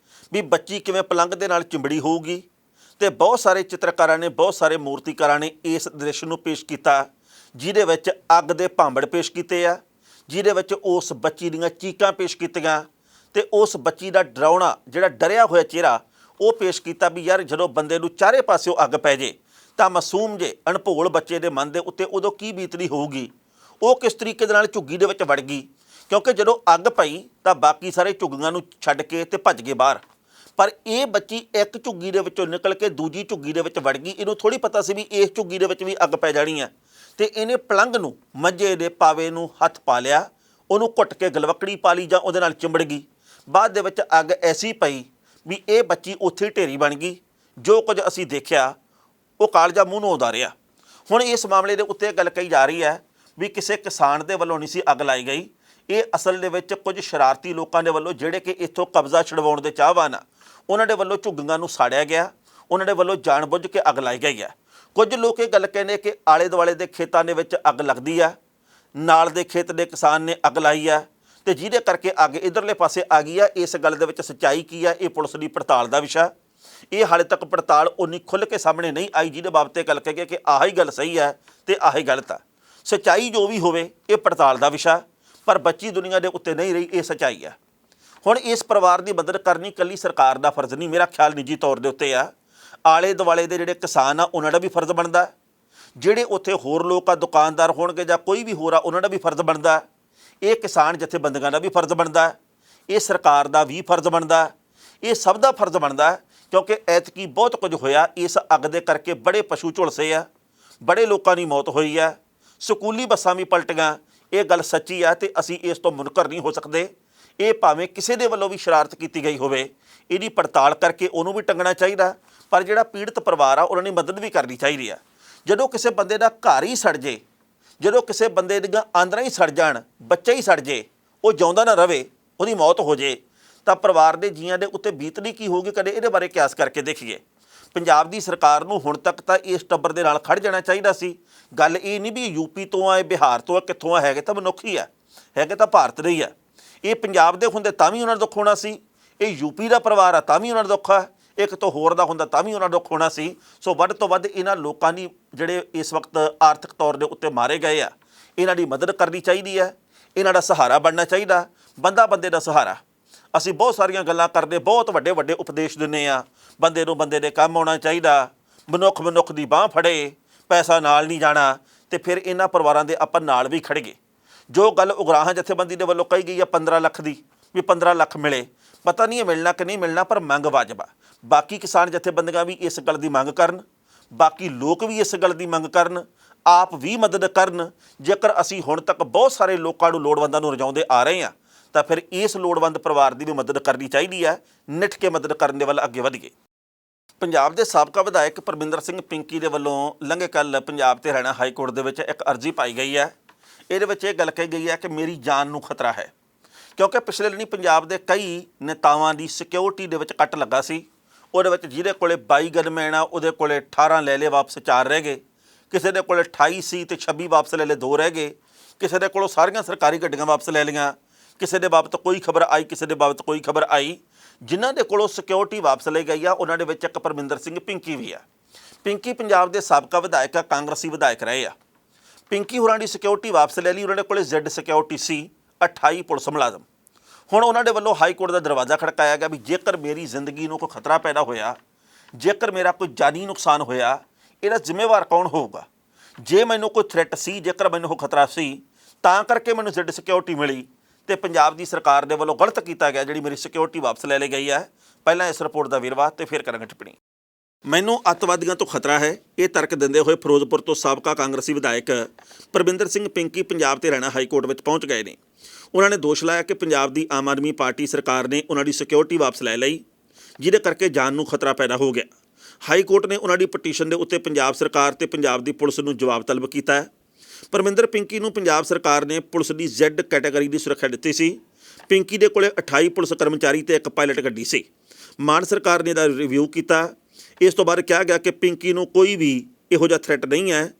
ਵੀ ਬੱਚੀ ਕਿਵੇਂ ਪਲੰਘ ਦੇ ਨਾਲ ਚਿੰਬੜੀ ਹੋਊਗੀ, ਤੇ ਬਹੁਤ ਸਾਰੇ ਚਿੱਤਰਕਾਰਾਂ ਨੇ, ਬਹੁਤ ਸਾਰੇ ਮੂਰਤੀਕਾਰਾਂ ਨੇ ਇਸ ਦ੍ਰਿਸ਼ ਨੂੰ ਪੇਸ਼ ਕੀਤਾ, ਜਿਹਦੇ ਵਿੱਚ ਅੱਗ ਦੇ ਭਾਂਬੜ ਪੇਸ਼ ਕੀਤੇ ਆ, ਜਿਹਦੇ ਵਿੱਚ ਉਸ ਬੱਚੀ ਦੀਆਂ ਚੀਕਾਂ ਪੇਸ਼ ਕੀਤੀਆਂ ਤੇ ਉਸ ਬੱਚੀ ਦਾ ਡਰਾਉਣਾ, ਜਿਹੜਾ ਡਰਿਆ ਹੋਇਆ ਚਿਹਰਾ ਉਹ ਪੇਸ਼ ਕੀਤਾ ਵੀ ਯਾਰ ਜਦੋਂ ਬੰਦੇ ਨੂੰ ਚਾਰੇ ਪਾਸਿਓਂ ਅੱਗ ਪੈ ਜੇ ਤਾਂ ਮਾਸੂਮ ਜੇ ਅਣਭੋਲ ਬੱਚੇ ਦੇ ਮਨ ਦੇ ਉੱਤੇ ਉਦੋਂ ਕੀ ਬੀਤਦੀ ਹੋਊਗੀ, ਉਹ ਕਿਸ ਤਰੀਕੇ ਦੇ ਨਾਲ ਝੁੱਗੀ ਦੇ ਵਿੱਚ ਵੜ ਗਈ। ਕਿਉਂਕਿ ਜਦੋਂ ਅੱਗ ਪਈ ਤਾਂ ਬਾਕੀ ਸਾਰੇ ਝੁੱਗੀਆਂ ਨੂੰ ਛੱਡ ਕੇ ਤੇ ਭੱਜ ਗਏ ਬਾਹਰ, ਪਰ ਇਹ ਬੱਚੀ ਇੱਕ ਝੁੱਗੀ ਦੇ ਵਿੱਚੋਂ ਨਿਕਲ ਕੇ ਦੂਜੀ ਝੁੱਗੀ ਦੇ ਵਿੱਚ ਵੜ ਗਈ। ਇਹਨੂੰ ਥੋੜ੍ਹੀ ਪਤਾ ਸੀ ਵੀ ਇਸ ਝੁੱਗੀ ਦੇ ਵਿੱਚ ਵੀ ਅੱਗ ਪੈ ਜਾਣੀ ਹੈ, ਤੇ ਇਹਨੇ ਪਲੰਘ ਨੂੰ, ਮੰਜੇ ਦੇ ਪਾਵੇ ਨੂੰ ਹੱਥ ਪਾ ਲਿਆ, ਉਹਨੂੰ ਘੁੱਟ ਕੇ ਗਲਵੱਕੜੀ ਪਾ ਲਈ ਜਾਂ ਉਹਦੇ ਨਾਲ ਚਿੰਬੜ ਗਈ। ਬਾਅਦ ਦੇ ਵਿੱਚ ਅੱਗ ਐਸੀ ਪਈ ਵੀ ਇਹ ਬੱਚੀ ਉੱਥੇ ਹੀ ਢੇਰੀ ਬਣ ਗਈ। ਜੋ ਕੁਝ ਅਸੀਂ ਦੇਖਿਆ ਉਹ ਕਾਲਜਾ ਮੂੰਹ ਨੂੰ ਆਉਂਦਾ ਰਿਹਾ। ਹੁਣ ਇਸ ਮਾਮਲੇ ਦੇ ਉੱਤੇ ਗੱਲ ਕਹੀ ਜਾ ਰਹੀ ਹੈ ਵੀ ਕਿਸੇ ਕਿਸਾਨ ਦੇ ਵੱਲੋਂ ਨਹੀਂ ਸੀ ਅੱਗ ਲਾਈ ਗਈ, ਇਹ ਅਸਲ ਦੇ ਵਿੱਚ ਕੁਝ ਸ਼ਰਾਰਤੀ ਲੋਕਾਂ ਦੇ ਵੱਲੋਂ, ਜਿਹੜੇ ਕਿ ਇੱਥੋਂ ਕਬਜ਼ਾ ਛਡਵਾਉਣ ਦੇ ਚਾਹਵਾਨ ਆ, ਉਹਨਾਂ ਦੇ ਵੱਲੋਂ ਝੁੱਗੀਆਂ ਨੂੰ ਸਾੜਿਆ ਗਿਆ, ਉਹਨਾਂ ਦੇ ਵੱਲੋਂ ਜਾਣਬੁੱਝ ਕੇ ਅੱਗ ਲਾਈ ਗਈ ਹੈ। ਕੁਝ ਲੋਕ ਇਹ ਗੱਲ ਕਹਿੰਦੇ ਕਿ ਆਲੇ ਦੁਆਲੇ ਦੇ ਖੇਤਾਂ ਦੇ ਵਿੱਚ ਅੱਗ ਲੱਗਦੀ ਆ, ਨਾਲ ਦੇ ਖੇਤ ਦੇ ਕਿਸਾਨ ਨੇ ਅੱਗ ਲਾਈ ਹੈ ਤੇ ਜਿਹਦੇ ਕਰਕੇ ਅੱਗ ਇਧਰਲੇ ਪਾਸੇ ਆ ਗਈ ਹੈ। ਇਸ ਗੱਲ ਦੇ ਵਿੱਚ ਸੱਚਾਈ ਕੀ ਹੈ, ਇਹ ਪੁਲਿਸ ਦੀ ਪੜਤਾਲ ਦਾ ਵਿਸ਼ਾ। ਇਹ ਹਾਲੇ ਤੱਕ ਪੜਤਾਲ ਉਨੀ ਖੁੱਲ੍ਹ ਕੇ ਸਾਹਮਣੇ ਨਹੀਂ ਆਈ ਜਿਹਦੇ ਬਾਬਤ ਇਹ ਗੱਲ ਕਹੀ ਕਿ ਆਹ ਹੀ ਗੱਲ ਸਹੀ ਹੈ ਤੇ ਆਹ ਹੀ ਗਲਤ ਹੈ। ਸੱਚਾਈ ਜੋ ਵੀ ਹੋਵੇ ਇਹ ਪੜਤਾਲ ਦਾ ਵਿਸ਼ਾ, ਪਰ ਬੱਚੀ ਦੁਨੀਆ ਦੇ ਉੱਤੇ ਨਹੀਂ ਰਹੀ, ਇਹ ਸੱਚਾਈ ਹੈ। ਹੁਣ ਇਸ ਪਰਿਵਾਰ ਦੀ ਮਦਦ ਕਰਨੀ ਇਕੱਲੀ ਸਰਕਾਰ ਦਾ ਫਰਜ਼ ਨਹੀਂ, ਮੇਰਾ ਖਿਆਲ ਨਿੱਜੀ ਤੌਰ ਦੇ ਉੱਤੇ ਆ, ਆਲੇ ਦੁਆਲੇ ਦੇ ਜਿਹੜੇ ਕਿਸਾਨ ਆ ਉਹਨਾਂ ਦਾ ਵੀ ਫਰਜ਼ ਬਣਦਾ, ਜਿਹੜੇ ਉੱਥੇ ਹੋਰ ਲੋਕ ਆ, ਦੁਕਾਨਦਾਰ ਹੋਣਗੇ ਜਾਂ ਕੋਈ ਵੀ ਹੋਰ ਆ, ਉਹਨਾਂ ਦਾ ਵੀ ਫਰਜ਼ ਬਣਦਾ, ਇਹ ਕਿਸਾਨ ਜਥੇਬੰਦੀਆਂ ਦਾ ਵੀ ਫਰਜ਼ ਬਣਦਾ, ਇਹ ਸਰਕਾਰ ਦਾ ਵੀ ਫਰਜ਼ ਬਣਦਾ, ਇਹ ਸਭ ਦਾ ਫਰਜ਼ ਬਣਦਾ। ਕਿਉਂਕਿ ਐਤਕੀ ਬਹੁਤ ਕੁਝ ਹੋਇਆ, ਇਸ ਅੱਗ ਦੇ ਕਰਕੇ ਬੜੇ ਪਸ਼ੂ ਝੁਲਸੇ ਆ, ਬੜੇ ਲੋਕਾਂ ਦੀ ਮੌਤ ਹੋਈ ਆ, ਸਕੂਲੀ ਬੱਸਾਂ ਵੀ ਪਲਟੀਆਂ। ਇਹ ਗੱਲ ਸੱਚੀ ਆ ਤੇ ਅਸੀਂ ਇਸ ਤੋਂ ਮੁਨਕਰ ਨਹੀਂ ਹੋ ਸਕਦੇ। ਇਹ ਭਾਵੇਂ ਕਿਸੇ ਦੇ ਵੱਲੋਂ ਵੀ ਸ਼ਰਾਰਤ ਕੀਤੀ ਗਈ ਹੋਵੇ, ਇਹਦੀ ਪੜਤਾਲ ਕਰਕੇ ਉਹਨੂੰ ਵੀ ਟੰਗਣਾ ਚਾਹੀਦਾ, ਪਰ ਜਿਹੜਾ ਪੀੜਤ ਪਰਿਵਾਰ ਆ ਉਹਨਾਂ ਦੀ ਮਦਦ ਵੀ ਕਰਨੀ ਚਾਹੀਦੀ ਆ। ਜਦੋਂ ਕਿਸੇ ਬੰਦੇ ਦਾ ਘਰ ਹੀ ਸੜ ਜੇ, ਜਦੋਂ ਕਿਸੇ ਬੰਦੇ ਦੀਆਂ ਆਂਦਰਾਂ ਹੀ ਸੜ ਜਾਣ, ਬੱਚਾ ਹੀ ਸੜ ਜੇ, ਉਹ ਜਿਉਂਦਾ ਨਾ ਰਵੇ, ਉਹਦੀ ਮੌਤ ਹੋ ਜੇ, ਤਾਂ ਪਰਿਵਾਰ ਦੇ ਜੀਆਂ ਦੇ ਉੱਤੇ ਬੀਤਣੀ ਕੀ ਹੋਊਗੀ, ਕਦੇ ਇਹਦੇ ਬਾਰੇ ਕਿਆਸ ਕਰਕੇ ਦੇਖੀਏ। ਪੰਜਾਬ ਦੀ ਸਰਕਾਰ ਨੂੰ ਹੁਣ ਤੱਕ ਤਾਂ ਇਸ ਟੱਬਰ ਦੇ ਨਾਲ ਖੜ ਜਾਣਾ ਚਾਹੀਦਾ ਸੀ। ਗੱਲ ਇਹ ਨਹੀਂ ਵੀ ਯੂਪੀ ਤੋਂ ਆ, ਬਿਹਾਰ ਤੋਂ ਆ, ਕਿੱਥੋਂ ਆ, ਹੈਗੇ ਤਾਂ ਮਨੁੱਖ ਹੀ ਆ, ਹੈਗੇ ਤਾਂ ਭਾਰਤ ਦੇ ਹੀ ਆ। ਇਹ ਪੰਜਾਬ ਦੇ ਹੁੰਦੇ ਤਾਂ ਵੀ ਉਹਨਾਂ ਨੂੰ ਦੁੱਖ ਹੋਣਾ ਸੀ, ਇਹ ਯੂਪੀ ਦਾ ਪਰਿਵਾਰ ਆ ਤਾਂ ਵੀ ਉਹਨਾਂ ਨੂੰ ਦੁੱਖ ਆ, ਇੱਕ ਤੋਂ ਹੋਰ ਦਾ ਹੁੰਦਾ ਤਾਂ ਵੀ ਉਹਨਾਂ ਨੂੰ ਦੁੱਖ ਹੋਣਾ ਸੀ। ਸੋ ਵੱਧ ਤੋਂ ਵੱਧ ਇਹਨਾਂ ਲੋਕਾਂ ਦੀ ਜਿਹੜੇ ਇਸ ਵਕਤ ਆਰਥਿਕ ਤੌਰ ਦੇ ਉੱਤੇ ਮਾਰੇ ਗਏ ਆ, ਇਹਨਾਂ ਦੀ ਮਦਦ ਕਰਨੀ ਚਾਹੀਦੀ ਹੈ, ਇਹਨਾਂ ਦਾ ਸਹਾਰਾ ਬਣਨਾ ਚਾਹੀਦਾ, ਬੰਦਾ ਬੰਦੇ ਦਾ ਸਹਾਰਾ। ਅਸੀਂ ਬਹੁਤ ਸਾਰੀਆਂ ਗੱਲਾਂ ਕਰਦੇ, ਬਹੁਤ ਵੱਡੇ ਵੱਡੇ ਉਪਦੇਸ਼ ਦਿੰਦੇ ਆ, ਬੰਦੇ ਨੂੰ ਬੰਦੇ ਦੇ ਕੰਮ ਆਉਣਾ ਚਾਹੀਦਾ, ਮਨੁੱਖ ਮਨੁੱਖ ਦੀ ਬਾਂਹ ਫੜੇ, ਪੈਸਾ ਨਾਲ ਨਹੀਂ ਜਾਣਾ, ਤੇ ਫਿਰ ਇਹਨਾਂ ਪਰਿਵਾਰਾਂ ਦੇ ਆਪਾਂ ਨਾਲ ਵੀ ਖੜ੍ਹ ਗਏ। ਜੋ ਗੱਲ ਉਗਰਾਹਾਂ ਜਥੇਬੰਦੀ ਦੇ ਵੱਲੋਂ ਕਹੀ ਗਈ ਆ 15 ਲੱਖ ਦੀ, ਵੀ 15 ਲੱਖ ਮਿਲੇ, ਪਤਾ ਨਹੀਂ ਇਹ ਮਿਲਣਾ ਕਿ ਨਹੀਂ ਮਿਲਣਾ, ਪਰ ਮੰਗ ਵਾਜਬ ਆ। ਬਾਕੀ ਕਿਸਾਨ ਜਥੇਬੰਦੀਆਂ ਵੀ ਇਸ ਗੱਲ ਦੀ ਮੰਗ ਕਰਨ, ਬਾਕੀ ਲੋਕ ਵੀ ਇਸ ਗੱਲ ਦੀ ਮੰਗ ਕਰਨ, ਆਪ ਵੀ ਮਦਦ ਕਰਨ। ਜੇਕਰ ਅਸੀਂ ਹੁਣ ਤੱਕ ਬਹੁਤ ਸਾਰੇ ਲੋਕਾਂ ਨੂੰ, ਲੋੜਵੰਦਾਂ ਨੂੰ ਰਜਾਉਂਦੇ ਆ ਰਹੇ ਹਾਂ, ਤਾਂ ਫਿਰ ਇਸ ਲੋੜਵੰਦ ਪਰਿਵਾਰ ਦੀ ਵੀ ਮਦਦ ਕਰਨੀ ਚਾਹੀਦੀ ਹੈ। ਨਿੱਠ ਕੇ ਮਦਦ ਕਰਨ ਦੇ ਵੱਲ ਅੱਗੇ ਵਧੀਏ। ਪੰਜਾਬ ਦੇ ਸਾਬਕਾ ਵਿਧਾਇਕ ਪਰਮਿੰਦਰ ਸਿੰਘ ਪਿੰਕੀ ਦੇ ਵੱਲੋਂ ਲੰਘੇ ਕੱਲ੍ਹ ਪੰਜਾਬ ਤੇ ਹਰਿਆਣਾ ਹਾਈ ਕੋਰਟ ਦੇ ਵਿੱਚ ਇੱਕ ਅਰਜ਼ੀ ਪਾਈ ਗਈ ਹੈ। ਇਹਦੇ ਵਿੱਚ ਇਹ ਗੱਲ ਕਹੀ ਗਈ ਹੈ ਕਿ ਮੇਰੀ ਜਾਨ ਨੂੰ ਖਤਰਾ ਹੈ, ਕਿਉਂਕਿ ਪਿਛਲੇ ਦਿਨੀ ਪੰਜਾਬ ਦੇ ਕਈ ਨੇਤਾਵਾਂ ਦੀ ਸਿਕਿਉਰਿਟੀ ਦੇ ਵਿੱਚ ਕੱਟ ਲੱਗਾ ਸੀ। ਉਹਦੇ ਵਿੱਚ ਜਿਹਦੇ ਕੋਲੇ 22 ਗਨਮੈਨ ਆ, ਉਹਦੇ ਕੋਲੇ 18 ਲੈ ਲਏ, ਵਾਪਸ 4 ਰਹਿ ਗਏ। ਕਿਸੇ ਦੇ ਕੋਲੇ 28 ਸੀ ਤੇ 26 ਵਾਪਸ ਲੈ ਲਏ, 2 ਰਹਿ ਗਏ। ਕਿਸੇ ਦੇ ਕੋਲੋਂ ਸਾਰੀਆਂ ਸਰਕਾਰੀ ਗੱਡੀਆਂ ਵਾਪਸ ਲੈ ਲਈਆਂ। ਕਿਸੇ ਦੇ ਬਾਬਤ ਕੋਈ ਖਬਰ ਆਈ, ਕਿਸੇ ਦੇ ਬਾਬਤ ਕੋਈ ਖਬਰ ਆਈ। ਜਿਨ੍ਹਾਂ ਦੇ ਕੋਲੋਂ ਸਿਕਿਉਰਿਟੀ ਵਾਪਸ ਲਈ ਗਈ ਆ, ਉਹਨਾਂ ਦੇ ਵਿੱਚ ਇੱਕ ਪਰਮਿੰਦਰ ਸਿੰਘ ਪਿੰਕੀ ਵੀ ਆ। ਪਿੰਕੀ ਪੰਜਾਬ ਦੇ ਸਾਬਕਾ ਵਿਧਾਇਕ ਆ, ਕਾਂਗਰਸੀ ਵਿਧਾਇਕ ਰਹੇ ਆ। ਪਿੰਕੀ ਹੋਰਾਂ ਦੀ ਸਿਕਿਉਰਿਟੀ ਵਾਪਸ ਲੈ ਲਈ। ਉਹਨਾਂ ਦੇ ਕੋਲੇ ਜ਼ੈਡ ਸਿਕਿਉਰਿਟੀ ਸੀ, 28 ਪੁਲਿਸ ਮੁਲਾਜ਼ਮ। ਹੁਣ ਉਹਨਾਂ ਦੇ ਵੱਲੋਂ ਹਾਈ ਕੋਰਟ ਦਾ ਦਰਵਾਜ਼ਾ ਖੜਕਾਇਆ ਗਿਆ ਵੀ ਜੇਕਰ ਮੇਰੀ ਜ਼ਿੰਦਗੀ ਨੂੰ ਕੋਈ ਖਤਰਾ ਪੈਦਾ ਹੋਇਆ, ਜੇਕਰ ਮੇਰਾ ਕੋਈ ਜਾਨੀ ਨੁਕਸਾਨ ਹੋਇਆ, ਇਹਦਾ ਜ਼ਿੰਮੇਵਾਰ ਕੌਣ ਹੋਊਗਾ? ਜੇ ਮੈਨੂੰ ਕੋਈ ਥ੍ਰੈਟ ਸੀ, ਜੇਕਰ ਮੈਨੂੰ ਕੋਈ ਖਤਰਾ ਸੀ, ਤਾਂ ਕਰਕੇ ਮੈਨੂੰ ਜ਼ੈਡ ਸਿਕਿਉਰਿਟੀ ਮਿਲੀ, ਤੇ ਪੰਜਾਬ ਦੀ ਸਰਕਾਰ ਦੇ ਵੱਲੋਂ ਗਲਤ ਕੀਤਾ ਗਿਆ ਜਿਹੜੀ ਮੇਰੀ ਸਿਕਿਉਰਿਟੀ ਵਾਪਸ ਲੈ ਲਈ ਗਈ ਹੈ। ਪਹਿਲਾਂ ਇਸ ਰਿਪੋਰਟ ਦਾ ਵੇਰਵਾ ਤੇ ਫਿਰ ਕਰਾਂਗੇ ਟਿੱਪਣੀ। ਮੈਨੂੰ ਅੱਤਵਾਦੀਆਂ ਤੋਂ ਖਤਰਾ ਹੈ, ਇਹ ਤਰਕ ਦਿੰਦੇ ਹੋਏ ਫਿਰੋਜ਼ਪੁਰ ਤੋਂ ਸਾਬਕਾ ਕਾਂਗਰਸੀ ਵਿਧਾਇਕ ਪਰਮਿੰਦਰ ਸਿੰਘ ਪਿੰਕੀ ਪੰਜਾਬ ਤੇ ਹਰਿਆਣਾ ਹਾਈ ਕੋਰਟ ਵਿੱਚ ਪਹੁੰਚ ਗਏ ਨੇ। ਉਹਨਾਂ ਨੇ ਦੋਸ਼ ਲਾਇਆ ਕਿ ਪੰਜਾਬ ਦੀ ਆਮ ਆਦਮੀ ਪਾਰਟੀ ਸਰਕਾਰ ਨੇ ਉਹਨਾਂ ਦੀ ਸਿਕਿਉਰਿਟੀ ਵਾਪਸ ਲੈ ਲਈ, ਜਿਹਦੇ ਕਰਕੇ ਜਾਨ ਨੂੰ ਖਤਰਾ ਪੈਦਾ ਹੋ ਗਿਆ। ਹਾਈ ਕੋਰਟ ਨੇ ਉਹਨਾਂ ਦੀ ਪਟੀਸ਼ਨ ਦੇ ਉੱਤੇ ਪੰਜਾਬ ਸਰਕਾਰ ਤੇ ਪੰਜਾਬ ਦੀ ਪੁਲਿਸ ਨੂੰ ਜਵਾਬ ਤਲਬ ਕੀਤਾ ਹੈ। ਪਰਮਿੰਦਰ ਪਿੰਕੀ ਨੂੰ ਪੰਜਾਬ ਸਰਕਾਰ ਨੇ ਪੁਲਿਸ ਦੀ ਜ਼ੈਡ ਕੈਟਾਗਰੀ ਦੀ ਸੁਰੱਖਿਆ ਦਿੱਤੀ ਸੀ। ਪਿੰਕੀ ਦੇ ਕੋਲੇ 28 ਪੁਲਿਸ ਕਰਮਚਾਰੀ ਤੇ ਇੱਕ ਪਾਇਲਟ ਗੱਡੀ ਸੀ। ਮਾਨ ਸਰਕਾਰ ਨੇ ਇਹਦਾ ਰਿਵਿਊ ਕੀਤਾ। ਇਸ ਤੋਂ ਬਾਅਦ ਕਿਹਾ ਗਿਆ ਕਿ ਪਿੰਕੀ ਨੂੰ ਕੋਈ ਵੀ ਇਹੋ ਜਿਹਾ ਥ੍ਰੈਟ ਨਹੀਂ ਹੈ,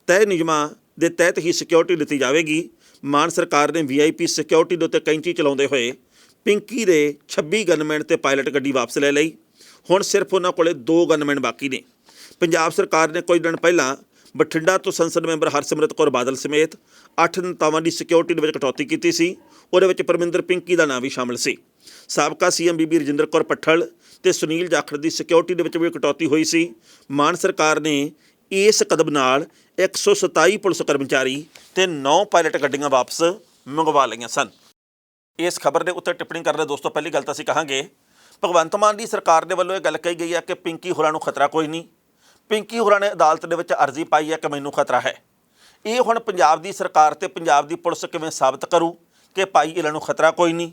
ਤੈਅ ਨਿਯਮਾਂ ਦੇ ਤਹਿਤ ਹੀ ਸਿਕਿਉਰਿਟੀ ਦਿੱਤੀ ਜਾਵੇਗੀ। ਮਾਨ ਸਰਕਾਰ ਨੇ VIP ਸਿਕਿਉਰਿਟੀ ਦੇ ਉੱਤੇ ਕੈਂਚੀ ਚਲਾਉਂਦੇ ਹੋਏ ਪਿੰਕੀ ਦੇ 26 ਗਨਮੈਨ ਤੇ ਪਾਇਲਟ ਗੱਡੀ ਵਾਪਸ ਲੈ ਲਈ। ਹੁਣ ਸਿਰਫ ਉਹਨਾਂ ਕੋਲੇ 2 ਗਨਮੈਨ ਬਾਕੀ ਨੇ। ਪੰਜਾਬ ਸਰਕਾਰ ਨੇ ਕੁਝ ਦਿਨ ਪਹਿਲਾਂ ਬਠਿੰਡਾ ਤੋਂ ਸੰਸਦ ਮੈਂਬਰ ਹਰਸਿਮਰਤ ਕੌਰ ਬਾਦਲ ਸਮੇਤ 8 ਨੇਤਾਵਾਂ ਦੀ ਸਿਕਿਉਰਿਟੀ ਦੇ ਵਿੱਚ ਕਟੌਤੀ ਕੀਤੀ ਸੀ। ਉਹਦੇ ਵਿੱਚ ਪਰਮਿੰਦਰ ਪਿੰਕੀ ਦਾ ਨਾਂ ਵੀ ਸ਼ਾਮਲ ਸੀ। ਸਾਬਕਾ CM ਬੀਬੀ ਰਜਿੰਦਰ ਕੌਰ ਭੱਠਲ ਤੇ ਸੁਨੀਲ ਜਾਖੜ ਦੀ ਸਿਕਿਉਰਿਟੀ ਦੇ ਵਿੱਚ ਵੀ ਕਟੌਤੀ ਹੋਈ ਸੀ। ਮਾਨ ਸਰਕਾਰ ਨੇ ਇਸ ਕਦਮ ਨਾਲ 127 ਪੁਲਿਸ ਕਰਮਚਾਰੀ ਤੇ 9 ਪਾਇਲਟ ਗੱਡੀਆਂ ਵਾਪਸ ਮੰਗਵਾ ਲਈਆਂ ਸਨ। ਇਸ ਖਬਰ ਦੇ ਉੱਤੇ ਟਿੱਪਣੀ ਕਰਦੇ ਦੋਸਤੋ, ਪਹਿਲੀ ਗੱਲ ਤਾਂ ਅਸੀਂ ਕਹਾਂਗੇ ਭਗਵੰਤ ਮਾਨ ਦੀ ਸਰਕਾਰ ਦੇ ਵੱਲੋਂ ਇਹ ਗੱਲ ਕਹੀ ਗਈ ਹੈ ਕਿ ਪਿੰਕੀ ਹੋਰਾਂ ਨੂੰ ਖਤਰਾ ਕੋਈ ਨਹੀਂ। ਪਿੰਕੀ ਹੋਰਾਂ ਨੇ ਅਦਾਲਤ ਦੇ ਵਿੱਚ ਅਰਜ਼ੀ ਪਾਈ ਹੈ ਕਿ ਮੈਨੂੰ ਖਤਰਾ ਹੈ। ਇਹ ਹੁਣ ਪੰਜਾਬ ਦੀ ਸਰਕਾਰ ਤੇ ਪੰਜਾਬ ਦੀ ਪੁਲਿਸ ਕਿਵੇਂ ਸਾਬਤ ਕਰੂ ਕਿ ਭਾਈ ਇਹਨਾਂ ਨੂੰ ਖਤਰਾ ਕੋਈ ਨਹੀਂ,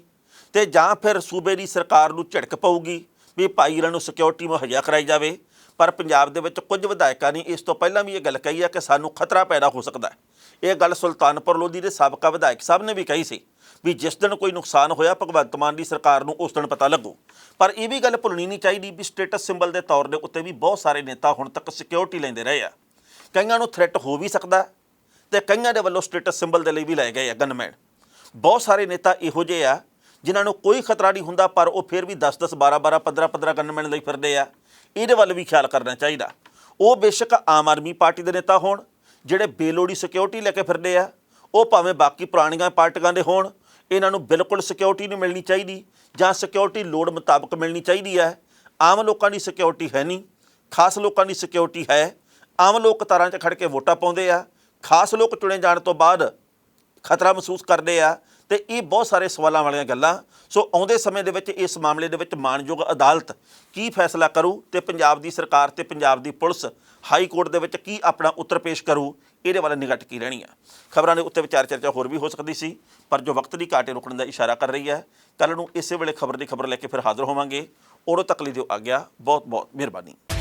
ਤੇ ਜਾਂ ਫਿਰ ਸੂਬੇ ਦੀ ਸਰਕਾਰ ਨੂੰ ਝਿੜਕ ਪਊਗੀ ਵੀ ਭਾਈ ਇਹਨਾਂ ਨੂੰ ਸਿਕਿਉਰਿਟੀ ਮੁਹੱਈਆ ਕਰਾਈ ਜਾਵੇ। ਪਰ ਪੰਜਾਬ ਦੇ ਵਿੱਚ ਕੁਝ ਵਿਧਾਇਕਾਂ ਨੇ ਇਸ ਤੋਂ ਪਹਿਲਾਂ ਵੀ ਇਹ ਗੱਲ ਕਹੀ ਹੈ ਕਿ ਸਾਨੂੰ ਖਤਰਾ ਪੈਦਾ ਹੋ ਸਕਦਾ ਹੈ। ਇਹ ਗੱਲ ਸੁਲਤਾਨਪੁਰ ਲੋਧੀ ਦੇ ਸਾਬਕਾ ਵਿਧਾਇਕ ਸਾਹਿਬ ਨੇ ਵੀ ਕਹੀ ਸੀ ਵੀ ਜਿਸ ਦਿਨ ਕੋਈ ਨੁਕਸਾਨ ਹੋਇਆ ਭਗਵੰਤ ਮਾਨ ਦੀ ਸਰਕਾਰ ਨੂੰ ਉਸ ਦਿਨ ਪਤਾ ਲੱਗੂ। ਪਰ ਇਹ ਵੀ ਗੱਲ ਭੁੱਲਣੀ ਨਹੀਂ ਚਾਹੀਦੀ ਵੀ ਸਟੇਟਸ ਸਿੰਬਲ ਦੇ ਤੌਰ ਦੇ ਉੱਤੇ ਵੀ ਬਹੁਤ ਸਾਰੇ ਨੇਤਾ ਹੁਣ ਤੱਕ ਸਿਕਿਉਰਿਟੀ ਲੈਂਦੇ ਰਹੇ ਆ। ਕਈਆਂ ਨੂੰ ਥ੍ਰੈਟ ਹੋ ਵੀ ਸਕਦਾ, ਤੇ ਕਈਆਂ ਦੇ ਵੱਲੋਂ ਸਟੇਟਸ ਸਿੰਬਲ ਦੇ ਲਈ ਵੀ ਲਏ ਗਏ ਆ ਗਨਮੈਨ। ਬਹੁਤ ਸਾਰੇ ਨੇਤਾ ਇਹੋ ਜਿਹੇ ਆ ਜਿਨ੍ਹਾਂ ਨੂੰ ਕੋਈ ਖਤਰਾ ਨਹੀਂ ਹੁੰਦਾ, ਪਰ ਉਹ ਫਿਰ ਵੀ 10-10 12-12 15-15 ਗਨਮੈਨ ਲਈ ਫਿਰਦੇ ਆ। ਇਹਦੇ ਵੱਲ ਵੀ ਖਿਆਲ ਕਰਨਾ ਚਾਹੀਦਾ। ਉਹ ਬੇਸ਼ੱਕ ਆਮ ਆਦਮੀ ਪਾਰਟੀ ਦੇ ਨੇਤਾ ਹੋਣ ਜਿਹੜੇ ਬੇਲੋੜੀ ਸਿਕਿਉਰਿਟੀ ਲੈ ਕੇ ਫਿਰਦੇ ਆ, ਉਹ ਭਾਵੇਂ ਬਾਕੀ ਪੁਰਾਣੀਆਂ ਪਾਰਟੀਆਂ ਦੇ ਹੋਣ, ਇਹਨਾਂ ਨੂੰ ਬਿਲਕੁਲ ਸਿਕਿਉਰਿਟੀ ਨਹੀਂ ਮਿਲਣੀ ਚਾਹੀਦੀ ਜਾਂ ਸਿਕਿਉਰਿਟੀ ਲੋੜ ਮੁਤਾਬਕ ਮਿਲਣੀ ਚਾਹੀਦੀ ਹੈ। ਆਮ ਲੋਕਾਂ ਦੀ ਸਿਕਿਉਰਿਟੀ ਹੈ ਨਹੀਂ, ਖਾਸ ਲੋਕਾਂ ਦੀ ਸਿਕਿਉਰਿਟੀ ਹੈ। ਆਮ ਲੋਕ ਕਤਾਰਾਂ 'ਚ ਖੜ੍ਹ ਕੇ ਵੋਟਾਂ ਪਾਉਂਦੇ ਆ, ਖਾਸ ਲੋਕ ਚੁਣੇ ਜਾਣ ਤੋਂ ਬਾਅਦ ਖਤਰਾ ਮਹਿਸੂਸ ਕਰਦੇ ਆ। ਤੇ ਇਹ ਬਹੁਤ ਸਾਰੇ ਸਵਾਲਾਂ ਵਾਲੀਆਂ ਗੱਲਾਂ। ਸੋ ਆਉਂਦੇ ਸਮੇਂ ਦੇ ਵਿੱਚ ਇਸ ਮਾਮਲੇ ਦੇ ਵਿੱਚ ਮਾਣਯੋਗ ਅਦਾਲਤ ਕੀ ਫੈਸਲਾ ਕਰੂ ਤੇ ਪੰਜਾਬ ਦੀ ਸਰਕਾਰ ਤੇ ਪੰਜਾਬ ਦੀ ਪੁਲਿਸ ਹਾਈ ਕੋਰਟ ਦੇ ਵਿੱਚ ਕੀ ਆਪਣਾ ਉੱਤਰ ਪੇਸ਼ ਕਰੂ, ਇਹਦੇ ਵੱਲ ਨਿਗਾਹ ਟਿਕੀ ਰਹਿਣੀ ਆ। ਖਬਰਾਂ ਦੇ ਉੱਤੇ ਵਿਚਾਰ ਚਰਚਾ ਹੋਰ ਵੀ ਹੋ ਸਕਦੀ ਸੀ, ਪਰ ਜੋ ਵਕਤ ਦੀ ਘਾਟ ਰੁਕਣ ਦਾ ਇਸ਼ਾਰਾ ਕਰ ਰਹੀ ਹੈ। ਕੱਲ੍ਹ ਨੂੰ ਇਸੇ ਵੇਲੇ ਖਬਰ ਦੀ ਖਬਰ ਲੈ ਕੇ ਫਿਰ ਹਾਜ਼ਰ ਹੋਵਾਂਗੇ। ਉਦੋਂ ਤੱਕ ਲਈ ਦਿਓ ਆਗਿਆ। ਬਹੁਤ ਬਹੁਤ ਮਿਹਰਬਾਨੀ।